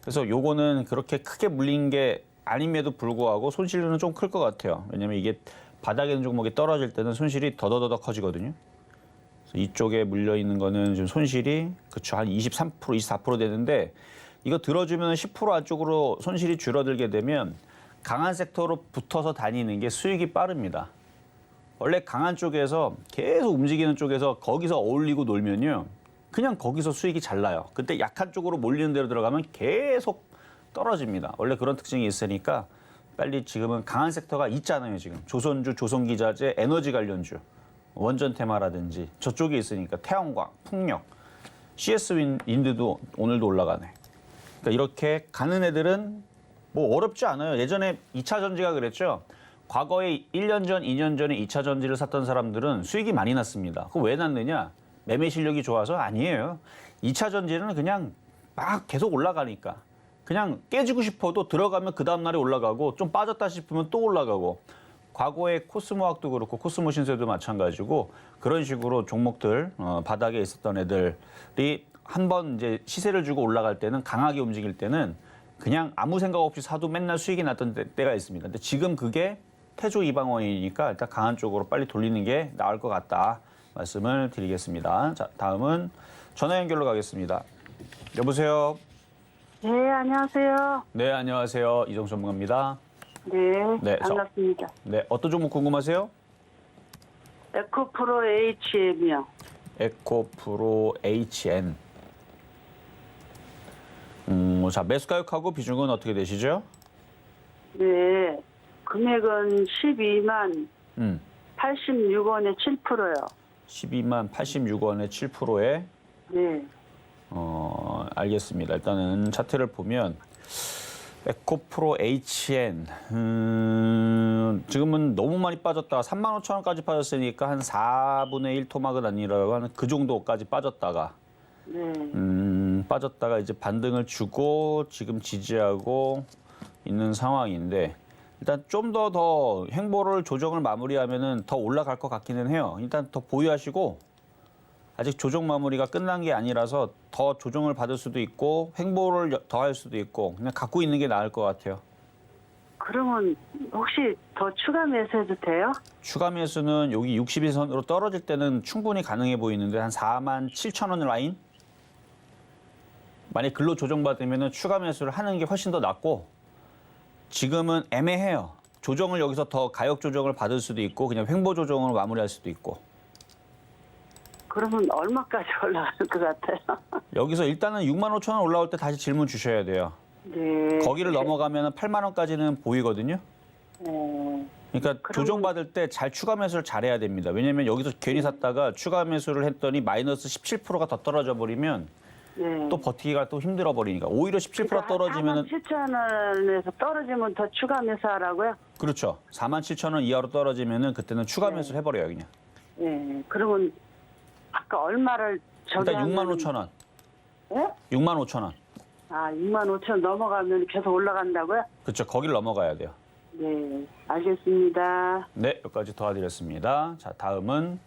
그래서 요거는 그렇게 크게 물린 게 아님에도 불구하고 손실은 좀 클 것 같아요. 왜냐면 이게 바닥에 있는 종목이 떨어질 때는 손실이 더더더 커지거든요. 이쪽에 물려 있는 거는 지금 손실이 그쵸 한 23%, 24% 되는데 이거 들어주면 10% 안쪽으로 손실이 줄어들게 되면 강한 섹터로 붙어서 다니는 게 수익이 빠릅니다. 원래 강한 쪽에서 계속 움직이는 쪽에서 거기서 어울리고 놀면요. 그냥 거기서 수익이 잘 나요. 그때 약한 쪽으로 몰리는 대로 들어가면 계속 떨어집니다. 원래 그런 특징이 있으니까 빨리 지금은 강한 섹터가 있잖아요. 지금 조선주, 조선기자재, 에너지 관련주. 원전 테마라든지 저쪽에 있으니까 태양광, 풍력, CS 윈드도 오늘도 올라가네. 그러니까 이렇게 가는 애들은 뭐 어렵지 않아요. 예전에 2차 전지가 그랬죠. 과거에 1년 전, 2년 전에 2차 전지를 샀던 사람들은 수익이 많이 났습니다. 그거 왜 났느냐? 매매 실력이 좋아서 아니에요. 2차 전지는 그냥 막 계속 올라가니까. 그냥 깨지고 싶어도 들어가면 그 다음날에 올라가고 좀 빠졌다 싶으면 또 올라가고 과거에 코스모학도 그렇고 코스모 신세도 마찬가지고 그런 식으로 종목들 바닥에 있었던 애들이 한번 이제 시세를 주고 올라갈 때는 강하게 움직일 때는 그냥 아무 생각 없이 사도 맨날 수익이 났던 때가 있습니다. 근데 지금 그게 태조 이방원이니까 일단 강한 쪽으로 빨리 돌리는 게 나을 것 같다 말씀을 드리겠습니다. 자, 다음은 전화 연결로 가겠습니다. 여보세요. 네, 안녕하세요. 네, 안녕하세요. 이정수 전문가입니다. 네, 반갑습니다. 네, 어떤 종목 궁금하세요? 에코프로 HM이요. 에코프로 HN. 자, 매수 가격하고 비중은 어떻게 되시죠? 네, 금액은 12만 86원에 7%요. 12만 86원에 7%에 네, 알겠습니다. 일단은 차트를 보면 에코프로 HN 지금은 너무 많이 빠졌다가 35,000원까지 빠졌으니까 한 4분의 1 토막은 아니라고 하는 그 정도까지 빠졌다가 빠졌다가 이제 반등을 주고 지금 지지하고 있는 상황인데 일단 좀 더 행보를 조정을 마무리하면은 더 올라갈 것 같기는 해요. 일단 더 보유하시고 아직 조정 마무리가 끝난 게 아니라서 더 조정을 받을 수도 있고 횡보를 더 할 수도 있고 그냥 갖고 있는 게 나을 것 같아요. 그러면 혹시 더 추가 매수해도 돼요? 추가 매수는 여기 62선으로 떨어질 때는 충분히 가능해 보이는데 한 47,000원 라인? 만약 글로 조정받으면 추가 매수를 하는 게 훨씬 더 낫고 지금은 애매해요. 조정을 여기서 더 가격 조정을 받을 수도 있고 그냥 횡보 조정으로 마무리할 수도 있고 그러면 얼마까지 올라갈 것 같아요? 여기서 일단은 65,000원 올라올 때 다시 질문 주셔야 돼요. 네. 거기를 넘어가면 8만 원까지는 보이거든요. 네. 그러니까 조정받을 때 잘 추가 매수를 잘해야 됩니다. 왜냐하면 여기서 괜히 샀다가 추가 매수를 했더니 마이너스 17%가 더 떨어져 버리면 네. 또 버티기가 또 힘들어 버리니까 오히려 17% 떨어지면은 47,000원에서 떨어지면 더 추가 매수하라고요? 그렇죠. 47,000원 이하로 떨어지면은 그때는 추가 매수를 해버려요 그냥. 네. 그러면 아까 얼마를 일단 65,000원. 네? 65,000원. 아, 65,000원 넘어가면 계속 올라간다고요? 그렇죠. 거기를 넘어가야 돼요. 네, 알겠습니다. 네, 여기까지 도와드렸습니다. 자, 다음은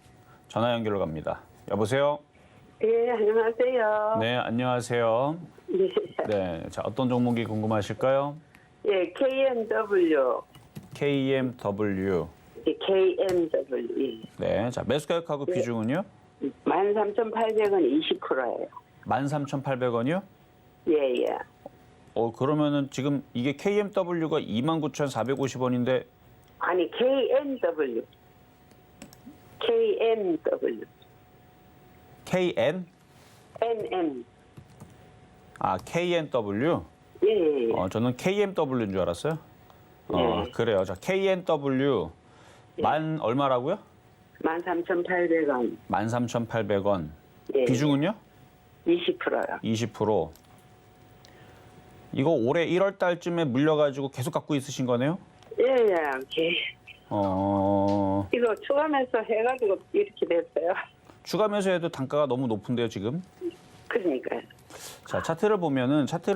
전화 연결로 갑니다. 여보세요. 예, 안녕하세요. 네, 안녕하세요. 네, 자 어떤 종목이 궁금하실까요? 예, KMW. KMW. 예, KMW. 네, 자 매수 가격하고 비중은요? 13,800원 20%예요. 13,800원이요? 예, 예. 그러면은 지금 이게 KMW가 29,450원인데 아니, KMW. KMW. KN? NM. 아, KNW? 예, 예, 예. 저는 KMW인 줄 알았어요. 네. 그래요. 자, KNW 만 얼마라고요? 13,800원. 13,800원. 예. 비중은요? 20%요. 20%. 이거 올해 1월 달쯤에 물려가지고 계속 갖고 있으신 거네요? 예, 예. 오케이. 이거 추가해서 해가지고 이렇게 됐어요. 추가 매수해도 단가가 너무 높은데요, 지금? 그러니까요. 자, 차트를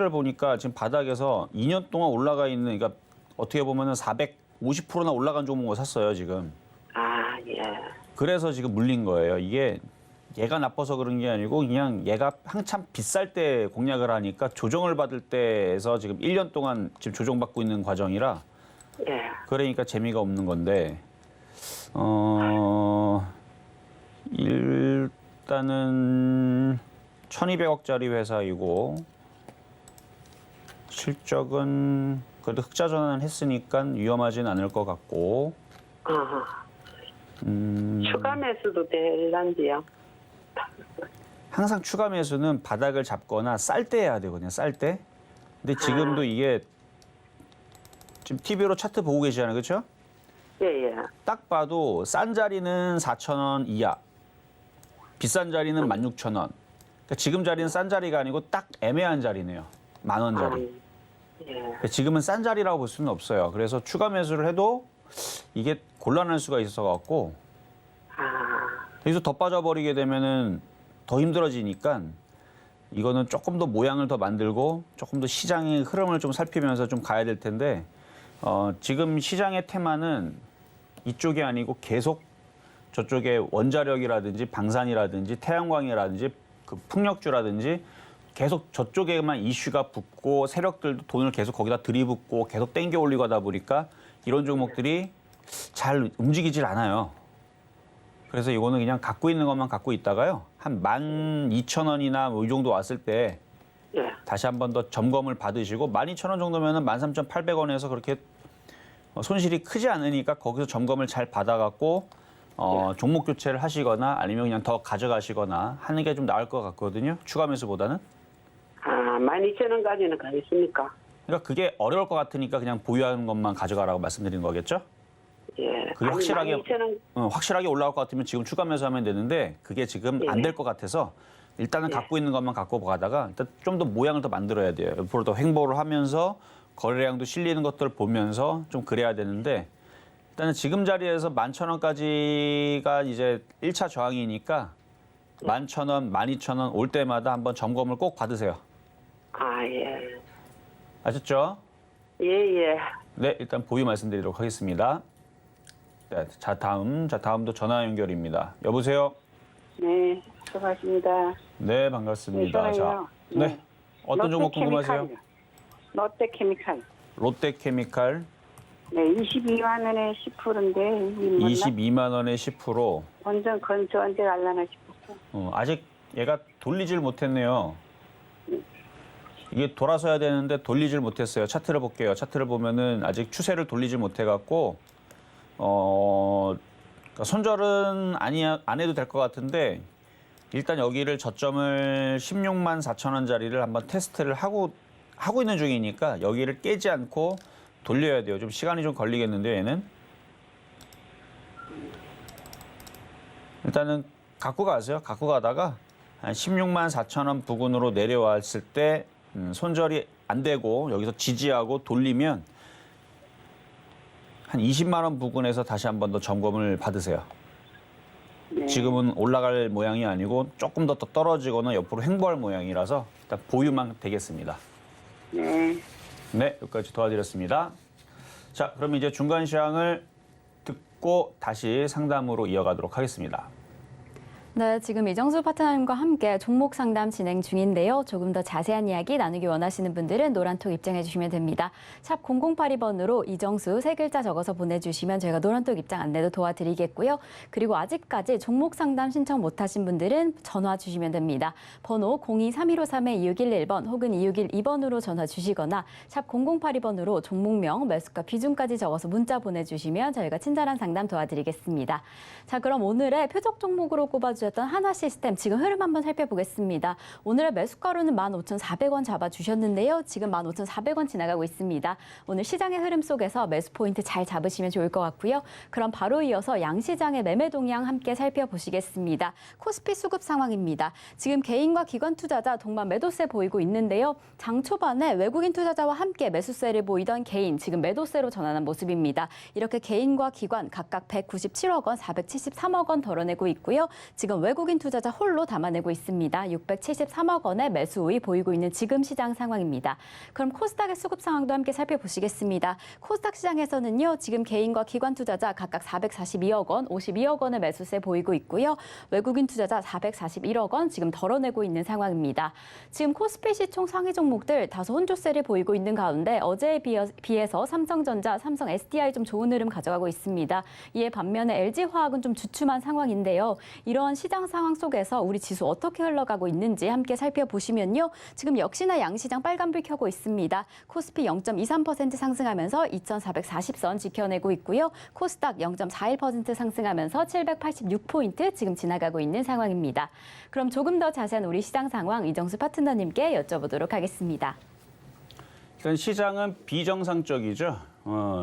보니까 지금 바닥에서 2년 동안 올라가 있는, 그러니까 어떻게 보면은 450%나 올라간 종목을 샀어요, 지금. 아, 예. 그래서 지금 물린 거예요. 이게 얘가 나빠서 그런 게 아니고 그냥 얘가 한참 비쌀 때 공략을 하니까 조정을 받을 때에서 지금 1년 동안 지금 조정받고 있는 과정이라 예. 그러니까 재미가 없는 건데 일단은 1,200억짜리 회사이고 실적은 그래도 흑자 전환했으니까 위험하진 않을 것 같고 아하. 추가 매수도 될란지요? 항상 추가 매수는 바닥을 잡거나 쌀 때 해야 되거든요. 쌀 때. 근데 지금도 이게 지금 TV로 차트 보고 계시잖아요. 그렇죠? 예, 예. 딱 봐도 싼 자리는 4,000원 이하. 비싼 자리는 16,000원. 그러니까 지금 자리는 싼 자리가 아니고 딱 애매한 자리네요. 10,000원 자리. 예. 그러니까 지금은 싼 자리라고 볼 수는 없어요. 그래서 추가 매수를 해도 이게 곤란할 수가 있어 갖고 아, 여기서 더 빠져버리게 되면은 더 힘들어지니까 이거는 조금 더 모양을 더 만들고 조금 더 시장의 흐름을 좀 살피면서 좀 가야 될 텐데 지금 시장의 테마는 이쪽이 아니고 계속 저쪽에 원자력이라든지 방산이라든지 태양광이라든지 그 풍력주라든지 계속 저쪽에만 이슈가 붙고 세력들도 돈을 계속 거기다 들이붓고 계속 땡겨 올리고 하다 보니까 이런 종목들이 잘 움직이질 않아요. 그래서 이거는 그냥 갖고 있는 것만 갖고 있다가요. 한 12,000원이나 뭐 이 정도 왔을 때 예. 다시 한 번 더 점검을 받으시고 12,000원 정도면은 13,800원에서 그렇게 손실이 크지 않으니까 거기서 점검을 잘 받아갖고 종목 교체를 하시거나 아니면 그냥 더 가져가시거나 하는 게 좀 나을 것 같거든요. 추가 매수보다는. 아, 12,000원까지는 가겠습니까? 그러니까 그게 어려울 것 같으니까 그냥 보유하는 것만 가져가라고 말씀드리는 거겠죠? 예. 그게 확실하게 12,000원. 확실하게 올라올 것 같으면 지금 추가 매수하면 되는데 그게 지금 안 될 것 같아서 일단은 갖고 있는 것만 갖고 가다가 일단 좀 더 모양을 더 만들어야 돼요. 옆으로 더 횡보를 하면서 거래량도 실리는 것들을 보면서 좀 그래야 되는데 일단은 지금 자리에서 11,000원까지가 이제 1차 저항이니까 11,000원, 12,000원 올 때마다 한번 점검을 꼭 받으세요. 아, 예. 아셨죠? 예, 예. 네, 일단 보유 말씀드리도록 하겠습니다. 네, 다음도 전화 연결입니다. 여보세요? 네, 수고하십니다. 네, 반갑습니다. 네, 저는요. 네. 어떤 종목 궁금하세요? 롯데케미칼. 롯데케미칼 네, 22만 원에 10%인데 22만 원에 10%. 완전 건조 언제 갈라나 싶었어. 아직 얘가 돌리질 못했네요. 이게 돌아서야 되는데 돌리질 못했어요. 차트를 볼게요. 차트를 보면은 아직 추세를 돌리질 못해갖고 그러니까 손절은 안 해도 될 것 같은데 일단 여기를 저점을 16만 4천 원짜리를 한번 테스트를 하고 있는 중이니까 여기를 깨지 않고 돌려야 돼요. 좀 시간이 좀 걸리겠는데요, 얘는. 일단은 갖고 가세요. 갖고 가다가 한 16만 4천 원 부근으로 내려왔을 때 손절이 안 되고 여기서 지지하고 돌리면 한 20만 원 부근에서 다시 한 번 더 점검을 받으세요. 네. 지금은 올라갈 모양이 아니고 조금 더 떨어지거나 옆으로 횡보할 모양이라서 일단 보유만 되겠습니다. 네. 네, 여기까지 도와드렸습니다. 자, 그럼 이제 중간 시황을 듣고 다시 상담으로 이어가도록 하겠습니다. 네, 지금 이정수 파트너님과 함께 종목 상담 진행 중인데요. 조금 더 자세한 이야기 나누기 원하시는 분들은 노란톡 입장해 주시면 됩니다. 샵 0082번으로 이정수 세 글자 적어서 보내주시면 저희가 노란톡 입장 안내도 도와드리겠고요. 그리고 아직까지 종목 상담 신청 못하신 분들은 전화 주시면 됩니다. 번호 02-3153-2611번 혹은 2612번으로 전화 주시거나 샵 0082번으로 종목명, 매수가, 비중까지 적어서 문자 보내주시면 저희가 친절한 상담 도와드리겠습니다. 자, 그럼 오늘의 표적 종목으로 꼽아주셨던 하나시스템 지금 흐름 한번 살펴보겠습니다. 오늘의 매수가로는 15,400원 잡아주셨는데요. 지금 15,400원 지나가고 있습니다. 오늘 시장의 흐름 속에서 매수 포인트 잘 잡으시면 좋을 것 같고요. 그럼 바로 이어서 양시장의 매매 동향 함께 살펴보시겠습니다. 코스피 수급 상황입니다. 지금 개인과 기관 투자자 동반 매도세 보이고 있는데요. 장 초반에 외국인 투자자와 함께 매수세를 보이던 개인 지금 매도세로 전환한 모습입니다. 이렇게 개인과 기관 각각 197억 원, 473억 원 덜어내고 있고요. 지금 외국인 투자자 홀로 담아내고 있습니다. 673억 원의 매수 우위 보이고 있는 지금 시장 상황입니다. 그럼 코스닥의 수급 상황도 함께 살펴보시겠습니다. 코스닥 시장에서는요. 지금 개인과 기관 투자자 각각 442억 원, 52억 원의 매수세 보이고 있고요. 외국인 투자자 441억 원 지금 덜어내고 있는 상황입니다. 지금 코스피 시총 상위 종목들 다소 혼조세를 보이고 있는 가운데 어제에 비해서 삼성전자, 삼성 SDI 좀 좋은 흐름 가져가고 있습니다. 이에 반면에 LG화학은 좀 주춤한 상황인데요. 이런 시장 상황 속에서 우리 지수 어떻게 흘러가고 있는지 함께 살펴보시면요. 지금 역시나 양시장 빨간불 켜고 있습니다. 코스피 0.23% 상승하면서 2,440선 지켜내고 있고요. 코스닥 0.41% 상승하면서 786포인트 지금 지나가고 있는 상황입니다. 그럼 조금 더 자세한 우리 시장 상황 이정수 파트너님께 여쭤보도록 하겠습니다. 일단 시장은 비정상적이죠.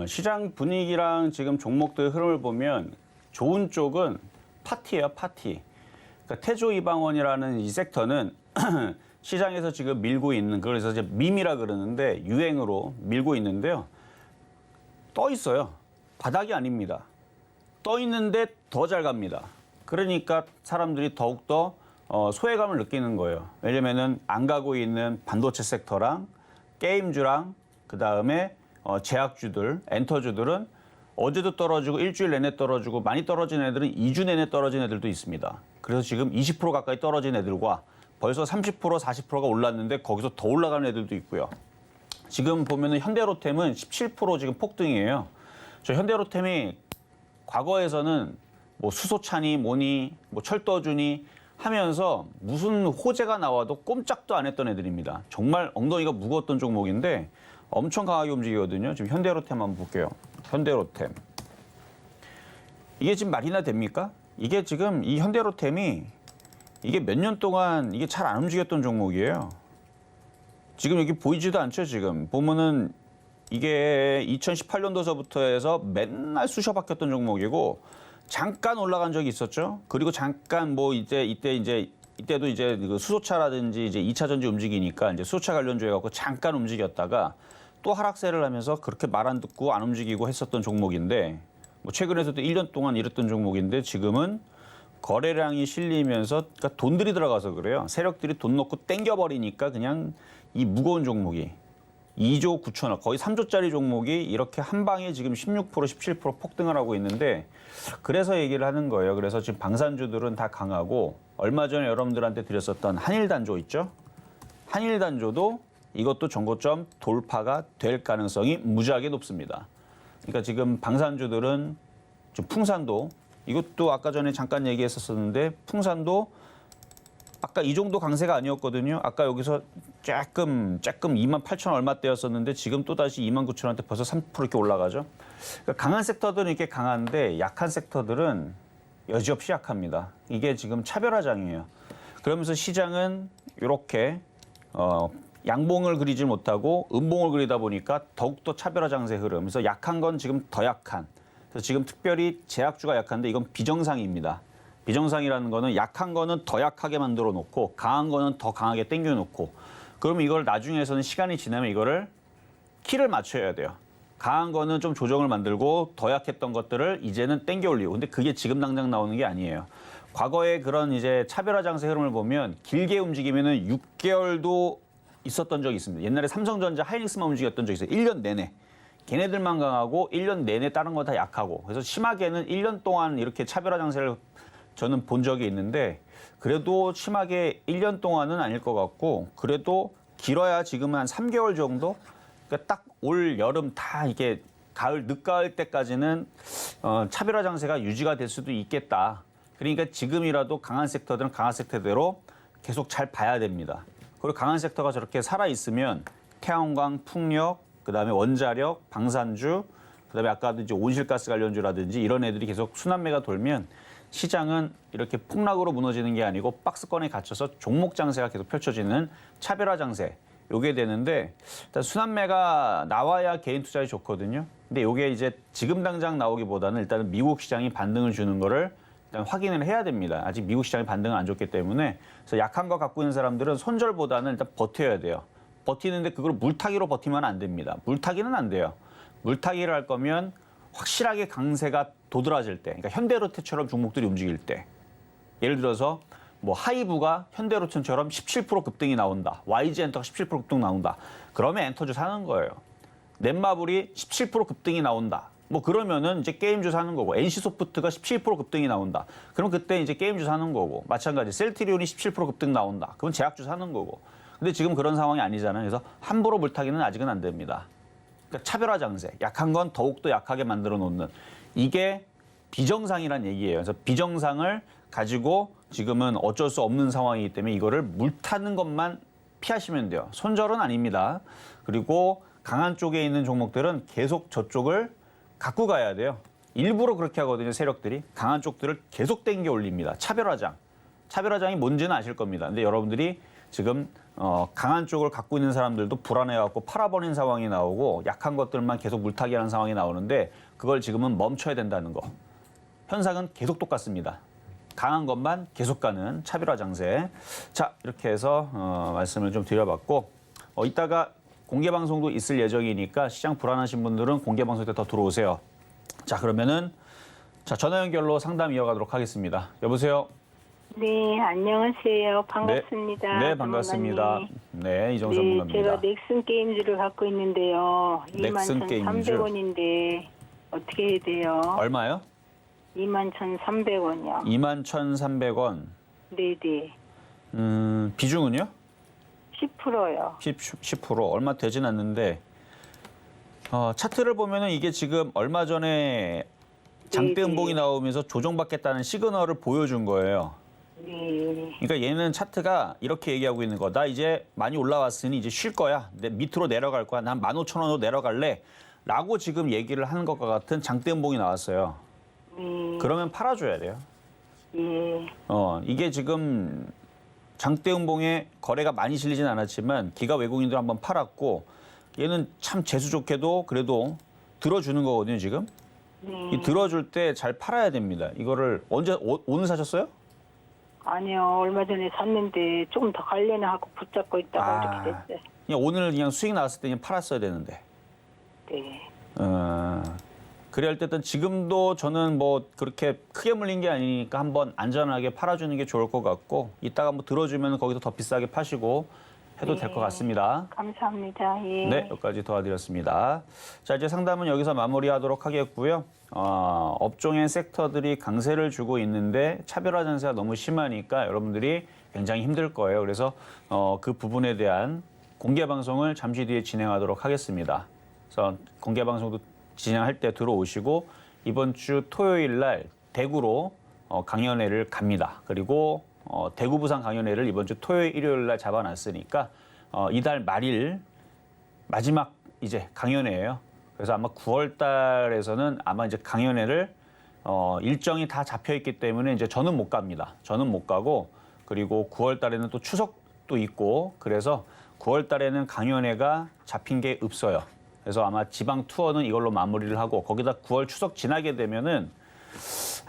시장 분위기랑 지금 종목들 흐름을 보면 좋은 쪽은 파티예요, 파티. 그러니까 태조 이방원이라는 이 섹터는 시장에서 지금 밀고 있는, 그래서 이제 밈이라 그러는데 유행으로 밀고 있는데요. 떠 있어요. 바닥이 아닙니다. 떠 있는데 더 잘 갑니다. 그러니까 사람들이 더욱더 소외감을 느끼는 거예요. 왜냐면은 안 가고 있는 반도체 섹터랑 게임주랑 그다음에 제약주들, 엔터주들은 어제도 떨어지고 일주일 내내 떨어지고 많이 떨어진 애들은 2주 내내 떨어진 애들도 있습니다. 그래서 지금 20% 가까이 떨어진 애들과 벌써 30%, 40%가 올랐는데 거기서 더 올라가는 애들도 있고요. 지금 보면은 현대로템은 17% 지금 폭등이에요. 저 현대로템이 과거에서는 뭐 수소차니 뭐니 뭐 철도주니 하면서 무슨 호재가 나와도 꼼짝도 안 했던 애들입니다. 정말 엉덩이가 무거웠던 종목인데 엄청 강하게 움직이거든요. 지금 현대로템 한번 볼게요. 현대로템. 이게 지금 말이나 됩니까? 이게 지금 이 현대로템이 이게 몇 년 동안 이게 잘 안 움직였던 종목이에요. 지금 여기 보이지도 않죠, 지금. 보면은 이게 2018년도서부터 해서 맨날 쑤셔 박혔던 종목이고 잠깐 올라간 적이 있었죠. 그리고 잠깐 뭐 이때도 이제 그 수소차라든지 이제 2차 전지 움직이니까 이제 수소차 관련주 해갖고 잠깐 움직였다가 또 하락세를 하면서 그렇게 말 안 듣고 안 움직이고 했었던 종목인데 뭐 최근에서도 1년 동안 이랬던 종목인데 지금은 거래량이 실리면서 그러니까 돈들이 들어가서 그래요. 세력들이 돈 넣고 땡겨버리니까 그냥 이 무거운 종목이 2조 9천억 거의 3조짜리 종목이 이렇게 한 방에 지금 16%, 17% 폭등을 하고 있는데 그래서 얘기를 하는 거예요. 그래서 지금 방산주들은 다 강하고 얼마 전에 여러분들한테 드렸었던 한일단조 있죠? 한일단조도 이것도 전고점 돌파가 될 가능성이 무지하게 높습니다. 그러니까 지금 방산주들은 지금 풍산도 이것도 아까 전에 잠깐 얘기했었는데 풍산도 아까 이 정도 강세가 아니었거든요. 아까 여기서 조금 28,000원 얼마대였었는데 지금 또다시 29,000원대 벌써 3% 이렇게 올라가죠. 그러니까 강한 섹터들은 이렇게 강한데 약한 섹터들은 여지없이 약합니다. 이게 지금 차별화장이에요. 그러면서 시장은 이렇게 양봉을 그리지 못하고 음봉을 그리다 보니까 더욱더 차별화 장세 흐름. 그래서 약한 건 지금 더 약한. 그래서 지금 특별히 제약주가 약한데 이건 비정상입니다. 비정상이라는 거는 약한 거는 더 약하게 만들어 놓고 강한 거는 더 강하게 당겨 놓고 그러면 이걸 나중에서는 시간이 지나면 이거를 키를 맞춰야 돼요. 강한 거는 좀 조정을 만들고 더 약했던 것들을 이제는 당겨 올리고. 근데 그게 지금 당장 나오는 게 아니에요. 과거에 그런 이제 차별화 장세 흐름을 보면 길게 움직이면은 6개월도 있었던 적이 있습니다. 옛날에 삼성전자, 하이닉스만 움직였던 적이 있어요. 1년 내내. 걔네들만 강하고 1년 내내 다른 거 다 약하고. 그래서 심하게는 1년 동안 이렇게 차별화 장세를 저는 본 적이 있는데 그래도 심하게 1년 동안은 아닐 것 같고 그래도 길어야 지금은 한 3개월 정도? 그러니까 딱 올 여름 다 이게 가을, 늦가을 때까지는 차별화 장세가 유지가 될 수도 있겠다. 그러니까 지금이라도 강한 섹터들은 강한 섹터대로 계속 잘 봐야 됩니다. 그리고 강한 섹터가 저렇게 살아있으면 태양광, 풍력, 그다음에 원자력, 방산주, 그다음에 아까도 이제 온실가스 관련주라든지 이런 애들이 계속 순환매가 돌면 시장은 이렇게 폭락으로 무너지는 게 아니고 박스권에 갇혀서 종목 장세가 계속 펼쳐지는 차별화 장세. 요게 되는데 일단 순환매가 나와야 개인 투자에 좋거든요. 근데 요게 이제 지금 당장 나오기보다는 일단은 미국 시장이 반등을 주는 거를 일단 확인을 해야 됩니다. 아직 미국 시장이 반등을 안 줬기 때문에 그래서 약한 거 갖고 있는 사람들은 손절보다는 일단 버텨야 돼요. 버티는데 그걸 물타기로 버티면 안 됩니다. 물타기는 안 돼요. 물타기를 할 거면 확실하게 강세가 도드라질 때, 그러니까 현대로테처럼 종목들이 움직일 때, 예를 들어서 뭐 하이브가 현대로템처럼 17% 급등이 나온다. YG엔터가 17% 급등 나온다. 그러면 엔터주 사는 거예요. 넷마블이 17% 급등이 나온다. 뭐 그러면은 이제 게임주 사는 거고 NC소프트가 17% 급등이 나온다. 그럼 그때 이제 게임주 사는 거고 마찬가지 셀트리온이 17% 급등 나온다. 그럼 제약주 사는 거고. 근데 지금 그런 상황이 아니잖아요. 그래서 함부로 물타기는 아직은 안 됩니다. 그러니까 차별화 장세, 약한 건 더욱더 약하게 만들어 놓는 이게 비정상이란 얘기예요. 그래서 비정상을 가지고 지금은 어쩔 수 없는 상황이기 때문에 이거를 물타는 것만 피하시면 돼요. 손절은 아닙니다. 그리고 강한 쪽에 있는 종목들은 계속 저쪽을 갖고 가야 돼요. 일부러 그렇게 하거든요. 세력들이. 강한 쪽들을 계속 땡겨 올립니다. 차별화장. 차별화장이 뭔지는 아실 겁니다. 근데 여러분들이 지금 강한 쪽을 갖고 있는 사람들도 불안해갖고 팔아버린 상황이 나오고 약한 것들만 계속 물타기 하는 상황이 나오는데 그걸 지금은 멈춰야 된다는 거. 현상은 계속 똑같습니다. 강한 것만 계속 가는 차별화 장세. 자, 이렇게 해서 말씀을 좀 드려봤고 이따가 공개 방송도 있을 예정이니까 시장 불안하신 분들은 공개 방송 때 더 들어오세요. 자, 그러면은 전화 연결로 상담 이어가도록 하겠습니다. 여보세요. 네, 안녕하세요. 반갑습니다. 네, 반갑습니다. 전문가님. 네, 이정 네, 전문가입니다. 제가 넥슨 게임즈를 갖고 있는데요. 넥슨 게임즈. 21,300원인데 어떻게 해야 돼요? 얼마요? 21,300원이요. 21,300원. 네네. 비중은요? 10%요. 10% 얼마 되진 않는데 차트를 보면은 이게 지금 얼마 전에 장대 네네. 음봉이 나오면서 조정받겠다는 시그널을 보여준 거예요. 네. 그러니까 얘는 차트가 이렇게 얘기하고 있는 거. 나 이제 많이 올라왔으니 이제 쉴 거야. 내 밑으로 내려갈 거야. 난 15,000원으로 내려갈래. 라고 지금 얘기를 하는 것과 같은 장대 음봉이 나왔어요. 네. 그러면 팔아줘야 돼요. 예. 이게 지금 장대 음봉에 거래가 많이 실리진 않았지만 기가 외국인들 한번 팔았고 얘는 참 재수 좋게도 그래도 들어주는 거거든요, 지금. 네. 이 들어줄 때 잘 팔아야 됩니다. 이거를 언제 오늘 사셨어요? 아니요. 얼마 전에 샀는데 조금 더 갈려나 하고 붙잡고 있다가 아. 이렇게 됐어요. 그냥 오늘 그냥 수익 나왔을 때 그냥 팔았어야 되는데. 네. 그래야 할 때는 지금도 저는 뭐 그렇게 크게 물린 게 아니니까 한번 안전하게 팔아주는 게 좋을 것 같고 이따가 뭐 들어주면 거기서 더 비싸게 파시고 해도 될 것 같습니다. 감사합니다. 예. 네, 여기까지 도와드렸습니다. 자, 이제 상담은 여기서 마무리하도록 하겠고요. 업종의 섹터들이 강세를 주고 있는데 차별화 전세가 너무 심하니까 여러분들이 굉장히 힘들 거예요. 그래서 그 부분에 대한 공개 방송을 잠시 뒤에 진행하도록 하겠습니다. 그래서 공개 방송도 진행할 때 들어오시고 이번 주 토요일 날 대구로 강연회를 갑니다. 그리고 대구 부산 강연회를 이번 주 토요일 일요일 날 잡아놨으니까 이달 말일 마지막 이제 강연회예요. 그래서 아마 9월 달에서는 아마 이제 강연회를 일정이 다 잡혀 있기 때문에 이제 저는 못 갑니다. 저는 못 가고 그리고 9월 달에는 또 추석도 있고 그래서 9월 달에는 강연회가 잡힌 게 없어요. 그래서 아마 지방 투어는 이걸로 마무리를 하고 거기다 9월 추석 지나게 되면은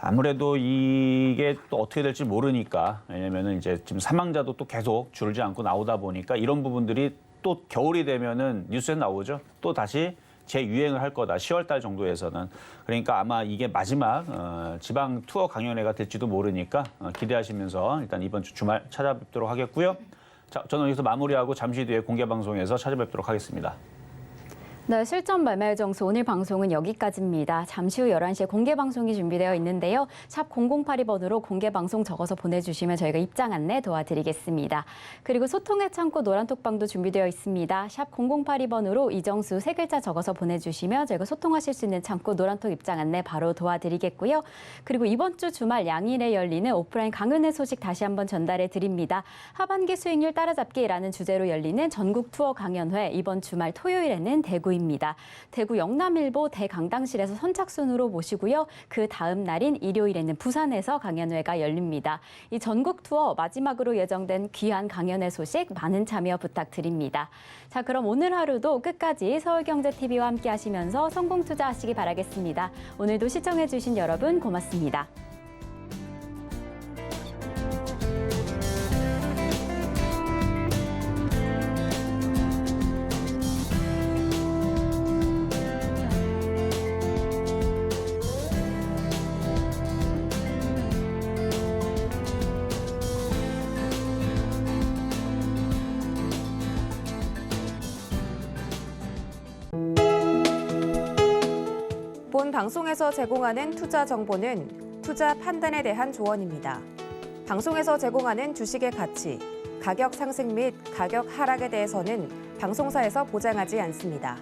아무래도 이게 또 어떻게 될지 모르니까 왜냐면은 이제 지금 사망자도 또 계속 줄지 않고 나오다 보니까 이런 부분들이 또 겨울이 되면은 뉴스에 나오죠. 또 다시 재유행을 할 거다. 10월 달 정도에서는. 그러니까 아마 이게 마지막 지방 투어 강연회가 될지도 모르니까 기대하시면서 일단 이번 주 주말 찾아뵙도록 하겠고요. 자, 저는 여기서 마무리하고 잠시 뒤에 공개 방송에서 찾아뵙도록 하겠습니다. 네, 실전 매매 정수 오늘 방송은 여기까지입니다. 잠시 후 11시에 공개 방송이 준비되어 있는데요. 샵 0082번으로 공개 방송 적어서 보내주시면 저희가 입장 안내 도와드리겠습니다. 그리고 소통의 창고 노란톡방도 준비되어 있습니다. 샵 0082번으로 이정수 3글자 적어서 보내주시면 저희가 소통하실 수 있는 창고 노란톡 입장 안내 바로 도와드리겠고요. 그리고 이번 주 주말 양일에 열리는 오프라인 강연회 소식 다시 한번 전달해 드립니다. 하반기 수익률 따라잡기라는 주제로 열리는 전국 투어 강연회 이번 주말 토요일에는 대구입니다. 대구 영남일보 대강당실에서 선착순으로 모시고요. 그 다음 날인 일요일에는 부산에서 강연회가 열립니다. 이 전국 투어 마지막으로 예정된 귀한 강연회 소식 많은 참여 부탁드립니다. 자, 그럼 오늘 하루도 끝까지 서울경제TV와 함께 하시면서 성공 투자하시기 바라겠습니다. 오늘도 시청해주신 여러분 고맙습니다. 본 방송에서 제공하는 투자 정보는 투자 판단에 대한 조언입니다. 방송에서 제공하는 주식의 가치, 가격 상승 및 가격 하락에 대해서는 방송사에서 보장하지 않습니다.